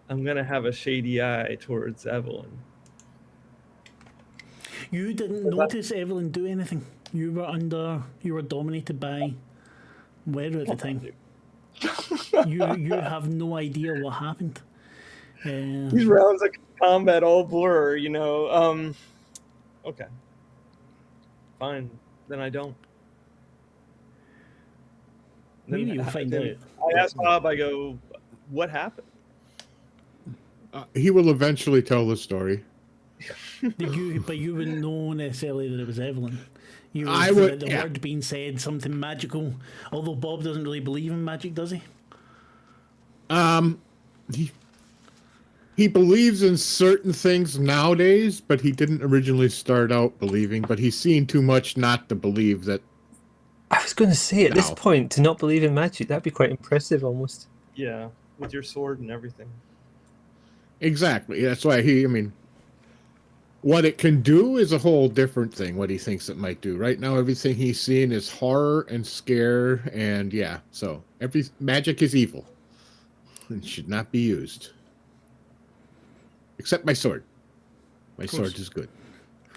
I'm gonna have a shady eye towards Evelyn. You didn't notice Evelyn do anything. You were dominated by Weather at the time. You have no idea what happened. These rounds of combat all blur, you know. Okay. Fine. Then I don't. Maybe you'll find out. I asked Bob, I go, what happened? He will eventually tell the story. But you wouldn't know necessarily that it was Evelyn. You I would, would- the yeah. word being said, something magical. Although Bob doesn't really believe in magic, does he? He believes in certain things nowadays, but he didn't originally start out believing. But he's seen too much not to believe that. I was going to say, at this No. point, to not believe in magic, that'd be quite impressive almost. Yeah, with your sword and everything. Exactly. That's why I mean, what it can do is a whole different thing, what he thinks it might do. Right now, everything he's seeing is horror and scare, and yeah, so magic is evil and should not be used. Except my sword. My sword is good.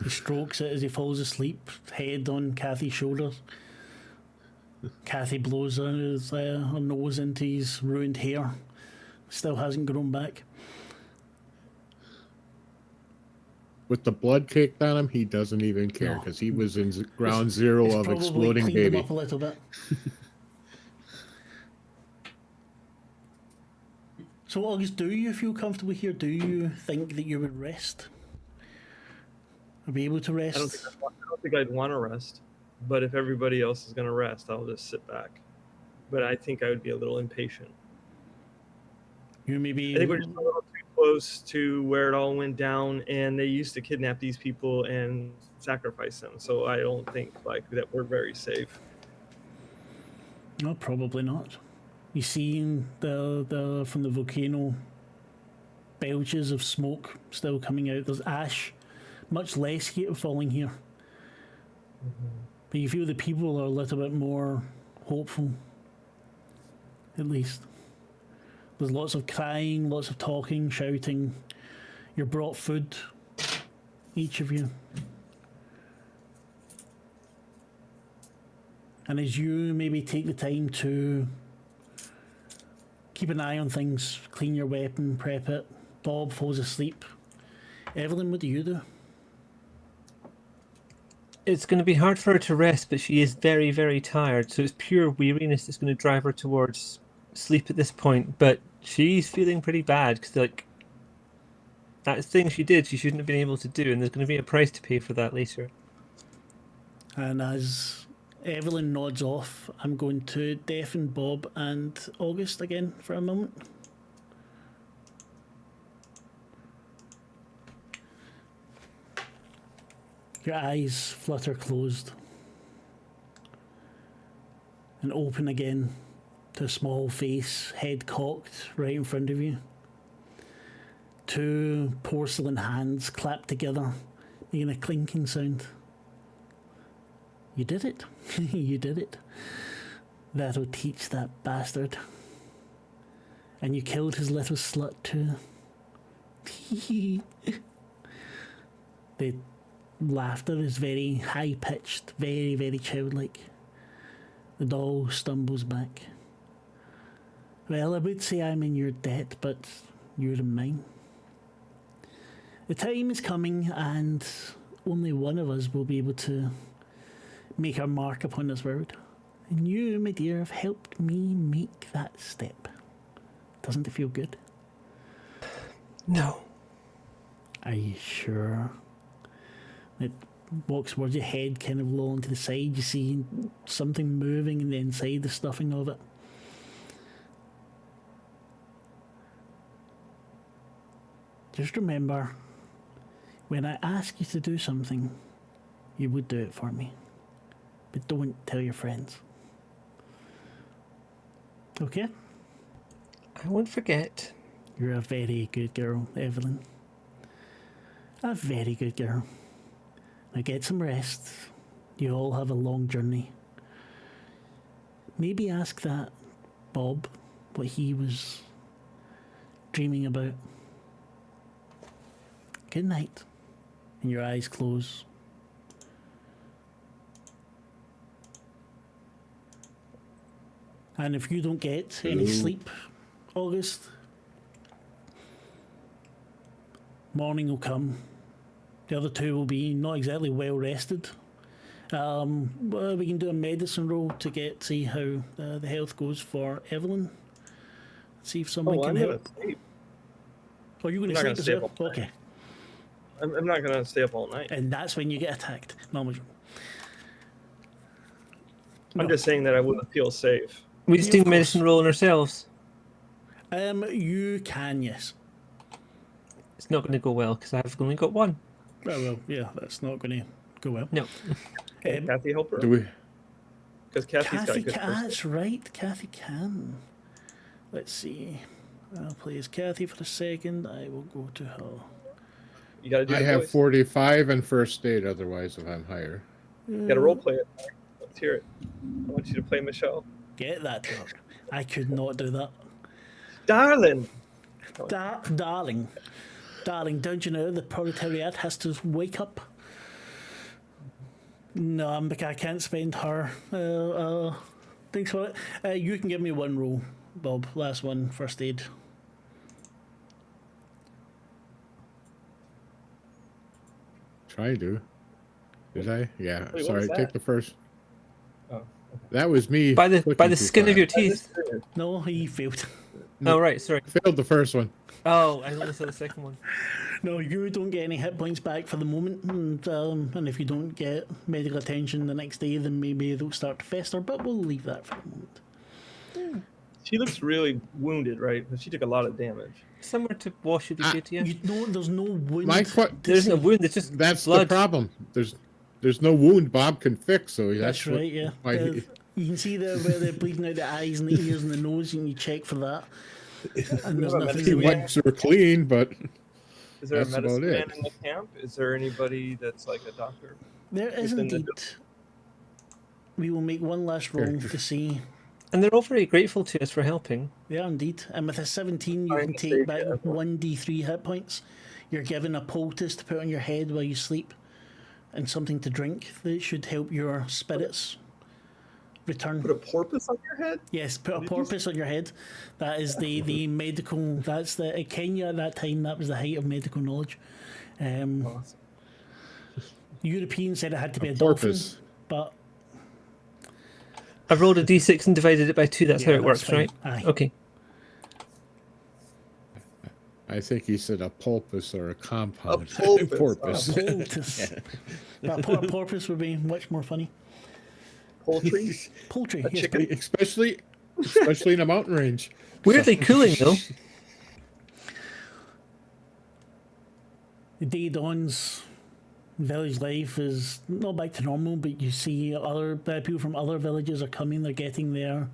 He strokes it as he falls asleep, head on Kathy's shoulders. Kathy blows her nose into his ruined hair. Still hasn't grown back. With the blood caked on him, he doesn't even care No. because he was in ground zero It's of probably exploding cleaned him baby. up a little bit. So, August, do you feel comfortable here? Do you think that you would rest? Or be able to rest? I don't think I'd want to rest. But if everybody else is going to rest, I'll just sit back. But I think I would be a little impatient. You maybe. I think we're just a little too close to where it all went down, and they used to kidnap these people and sacrifice them. So I don't think like that we're very safe. No, probably not. You see the from the volcano belches of smoke still coming out. There's ash, much less heat falling here. But you feel the people are a little bit more hopeful, at least. There's lots of crying, lots of talking, shouting. You're brought food, each of you. And as you maybe take the time to keep an eye on things, clean your weapon, prep it, Bob falls asleep. Evelyn, what do you do? It's going to be hard for her to rest, but she is very, very tired. So it's pure weariness that's going to drive her towards sleep at this point. But she's feeling pretty bad because, like, that thing she did, she shouldn't have been able to do, and there's going to be a price to pay for that later. And as Evelyn nods off, I'm going to deafen Bob and August again for a moment. Your eyes flutter closed and open again to a small face, head cocked right in front of you. Two porcelain hands clapped together, making a clinking sound. You did it. You did it. That'll teach that bastard. And you killed his little slut too. The laughter is very high-pitched, very, very childlike. The doll stumbles back. Well, I would say I'm in your debt, but you're in mine. The time is coming, and only one of us will be able to make our mark upon this world. And you, my dear, have helped me make that step. Doesn't it feel good? No. Are you sure? It walks towards your head, kind of low to the side. You see something moving in the inside, the stuffing of it. Just remember, when I ask you to do something, you would do it for me. But don't tell your friends. Okay? I won't forget. You're a very good girl, Evelyn. A very good girl. Now get some rest. You all have a long journey. Maybe ask that Bob what he was dreaming about. Good night. And your eyes close. And if you don't get any sleep, August, morning will come. The other two will be not exactly well rested. Well, we can do a medicine roll to see how the health goes for Evelyn. See if someone can I'm help. gonna sleep. Oh, you're going to I'm not sleep as gonna well? stay up all night. Okay. I'm not gonna stay up all night. And that's when you get attacked. No, I'm just saying that I wouldn't feel safe. We just Yeah, do of medicine course. roll on ourselves. you can, yes. It's not going to go well because I've only got one. Oh, well, yeah, that's not going to go well. No. Can Kathy help her? Do we? Because Kathy's got Kathy a good can. first That's right. Kathy can. Let's see. I'll play as Kathy for a second. I will go to her. You gotta do I the have voice. 45 and first aid. Otherwise, if I'm higher, You gotta role play it. Let's hear it. I want you to play Michelle. Get that dog. I could not do that. Darling! Darling. Darling, don't you know the proletariat has to wake up? No, I can't spend her. Thanks for it. You can give me one roll, Bob. Last one, first aid. try to. Did I? Yeah. Wait, what Sorry. was that? Take the first. Oh. That was me. By the clicking too skin of fast. your teeth. No, he failed. Oh, right, sorry. Failed the first one. Oh, I only saw the second one. No, you don't get any hit points back for the moment, and if you don't get medical attention the next day, then maybe they'll start to fester. But we'll leave that for the moment. She looks really wounded, right? But she took a lot of damage. Somewhere to wash would be good, yeah. You know, there's no wound. My to There isn't a see. wound, it's just That's blood. the problem. There's no wound Bob can fix. So That's what- right, yeah. why he- You can see there where they're bleeding out the eyes and the ears and the nose, and you check for that. And there's What about nothing he medicine there. wipes her clean, but Is there That's a medicine about man it. in the camp? Is there anybody that's like a doctor? There is within the- indeed. We will make one last roll to see. And they're all very grateful to us for helping. Yeah, indeed. And with a 17, you Trying can to take save back you, everyone. 1d3 hit points. You're given a poultice to put on your head while you sleep, and something to drink that should help your spirits return. Put a porpoise on your head? Yes, put a What did you porpoise on your head. That is the medical. That's the in Kenya at that time. That was the height of medical knowledge. Awesome. Europeans said it had to be a porpoise. dolphin, but I rolled a d6 and divided it by 2, that's Yeah, how it works, that's fine. right? Aye. Okay. I think he said a pulpus or a compound. A pulpus. Porpoise. poultice. But a porpoise would be much more funny. Poultry? Poultry. A Yes, chicken? especially in a mountain range. Weirdly cooling, though. the day dawns. Village life is not back to normal, but you see other people from other villages are coming. They're getting their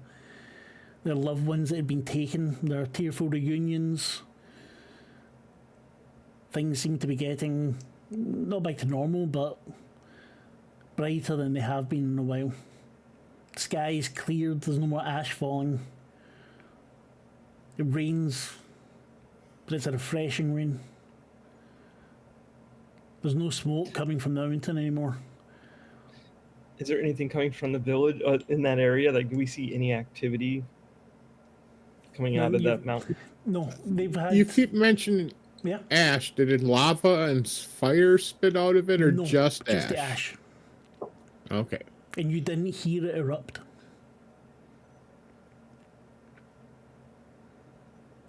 loved ones that had been taken. There are tearful reunions. Things seem to be getting not back to normal, but brighter than they have been in a while. The sky is cleared. There's no more ash falling. It rains, but it's a refreshing rain. There's no smoke coming from the mountain anymore. Is there anything coming from the village in that area? Like, do we see any activity coming No, out of you- that mountain? No, they've had. You keep mentioning Yeah, ash. Did lava and fire spit out of it, or no, just ash? just the ash. Okay. And you didn't hear it erupt.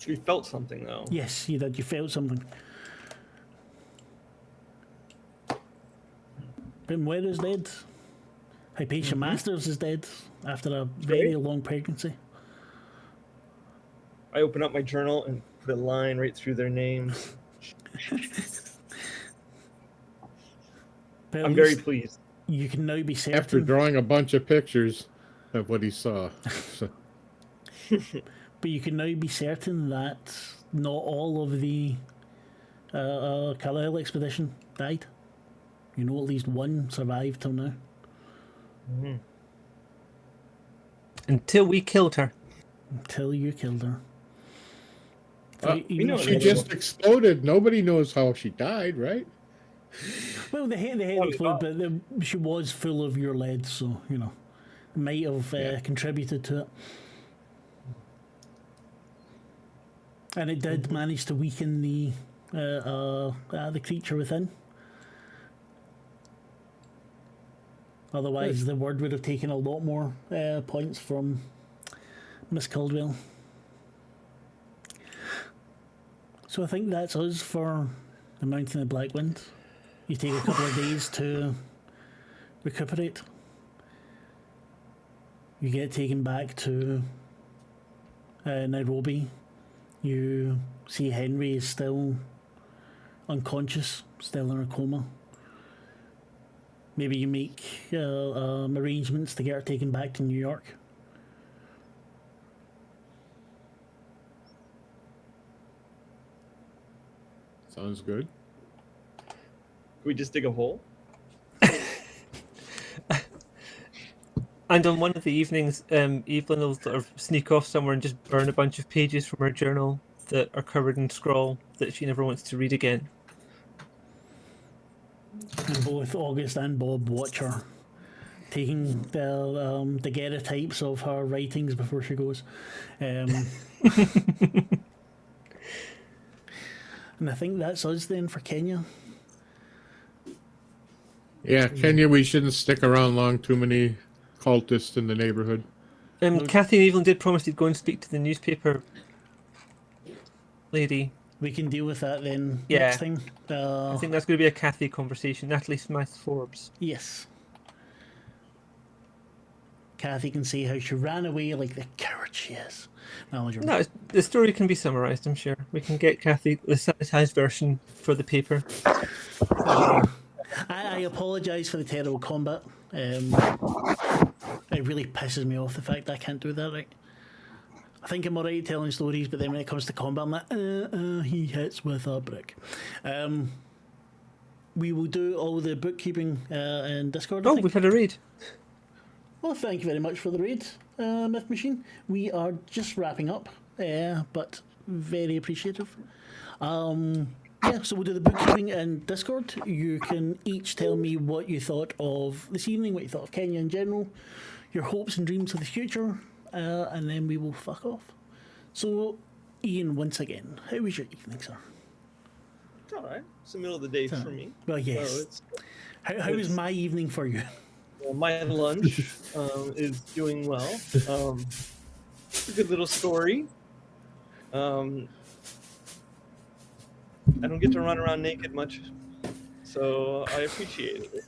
We felt something though. Yes, you did. You felt something. Primwera's dead. Hypatia Masters is dead after a very long pregnancy. I open up my journal and put a line right through their names. But at I'm very least pleased. you can now be certain. After drawing a bunch of pictures of what he saw. So, But you can now be certain that not all of the Carlisle expedition died. You know, at least one survived till now. Until we killed her. Until you killed her. we know she that. just exploded. Nobody knows how she died, right? Well, the head exploded, but she was full of your lead, so, you know, it might have contributed to it. And it did manage to weaken the creature within. Otherwise, the word would have taken a lot more points from Miss Caldwell. So I think that's us for the Mountain of Black Wind. You take a couple of days to recuperate. You get taken back to Nairobi. You see Henry is still unconscious, still in a coma. Maybe you make arrangements to get her taken back to New York. Sounds good. We just dig a hole. And on one of the evenings, Evelyn will sort of sneak off somewhere and just burn a bunch of pages from her journal that are covered in scrawl that she never wants to read again. And both August and Bob watch her taking the daguerreotypes of her writings before she goes. And I think that's us then for Kenya. Yeah, Kenya, we shouldn't stick around long. Too many cultists in the neighborhood. Kathy and Evelyn did promise they'd go and speak to the newspaper lady. We can deal with that then Yeah. next time. I think that's going to be a Kathy conversation. Natalie Smythe-Forbes. Yes. Kathy can see how she ran away like the coward she is. No, the story can be summarised, I'm sure. We can get Kathy the sanitised version for the paper. I apologise for the terrible combat. It really pisses me off the fact that I can't do that right. I think I'm alright telling stories, but then when it comes to combat, I'm like, he hits with a brick. We will do all the bookkeeping in Discord. Oh, we've had a raid. Well, thank you very much for the raid, Myth Machine. We are just wrapping up, but very appreciative. So we'll do the bookkeeping in Discord. You can each tell me what you thought of this evening, what you thought of Kenya in general, your hopes and dreams for the future, and then we will fuck off. So, Ian, once again, how was your evening, sir? It's all right. It's the middle of the day for me. Well, yes. How was my evening for you? Well, my lunch is doing well. It's a good little story. I don't get to run around naked much, so I appreciate it.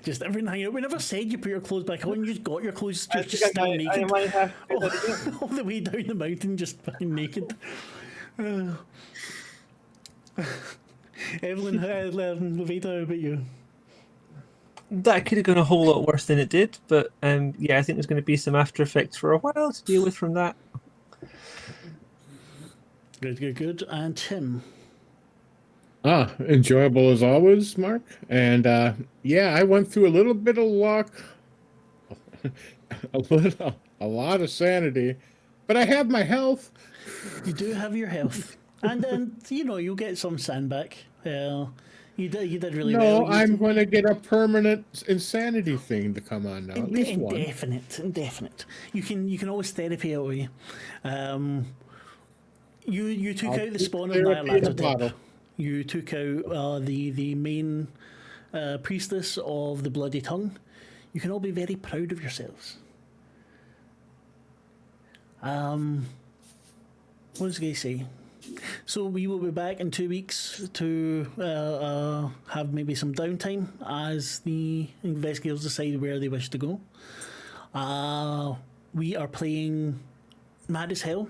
Just every night. We never said you put your clothes back on. You just got your clothes I just still naked. I might have to do that again. All the way down the mountain, just fucking naked. Evelyn, Lavaita, how about you? That could have gone a whole lot worse than it did, but I think there's going to be some after effects for a while to deal with from that. Good. And Tim? Enjoyable as always, Mark. And I went through a little bit of luck, a lot of sanity, but I have my health. You do have your health, and you'll get some sand back. You did really well. No, I'm going to get a permanent insanity thing to come on now. At least one. Indefinite. You can always therapy away. You took out the spawn of Nyarlathotep. You took out the main priestess of the Bloody Tongue. You can all be very proud of yourselves. What was I going to say? So we will be back in 2 weeks to have maybe some downtime as the investigators decide where they wish to go. We are playing Mad as Hell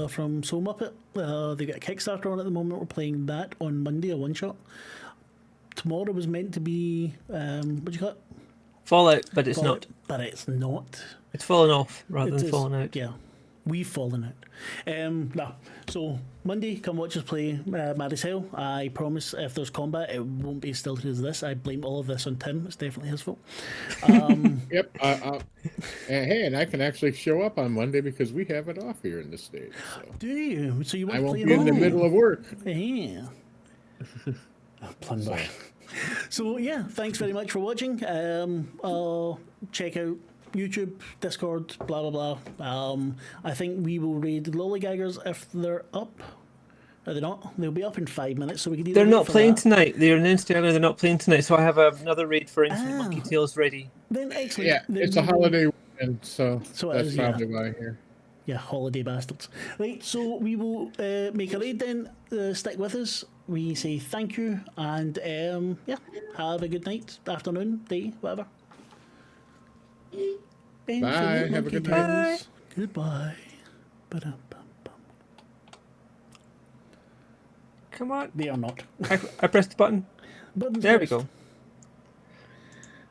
from Soul Muppet. They got a Kickstarter on at the moment. We're playing that on Monday, a one shot. Tomorrow was meant to be what do you call it? Fallout, but it's Fallout, not. but it's not. It's fallen off rather It than is- fallen out. Yeah, we've fallen out. No. So Monday, come watch us play Mad as Hell. I promise if there's combat, it won't be as stilted as this. I blame all of this on Tim. It's definitely his fault. Yep. Hey, and I can actually show up on Monday because we have it off here in the States. So Do you? So you won't I won't play be in the Monday? middle of work. Yeah. Plunder. So yeah, thanks very much for watching. Check out YouTube, Discord, blah blah blah. I think we will raid Lollygaggers if they're up. Are they not? They'll be up in 5 minutes, so we can either They're wait not for playing that. tonight. They announced earlier they're not playing tonight, so I have another raid for Infinite Monkey Tales ready. Then excellent. Yeah, Then it's we a will- holiday weekend, so So it that's is, yeah. probably why here. Yeah, holiday bastards. Right, so we will make a raid then. Stick with us. We say thank you and yeah, have a good night, afternoon, day, whatever. Infinite Have a good Monkey night. Tales. Goodbye. Ba-dum-bum-bum. Come on. They are not. I pressed the button. Buttons There we pressed. go.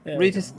There we Raid go. is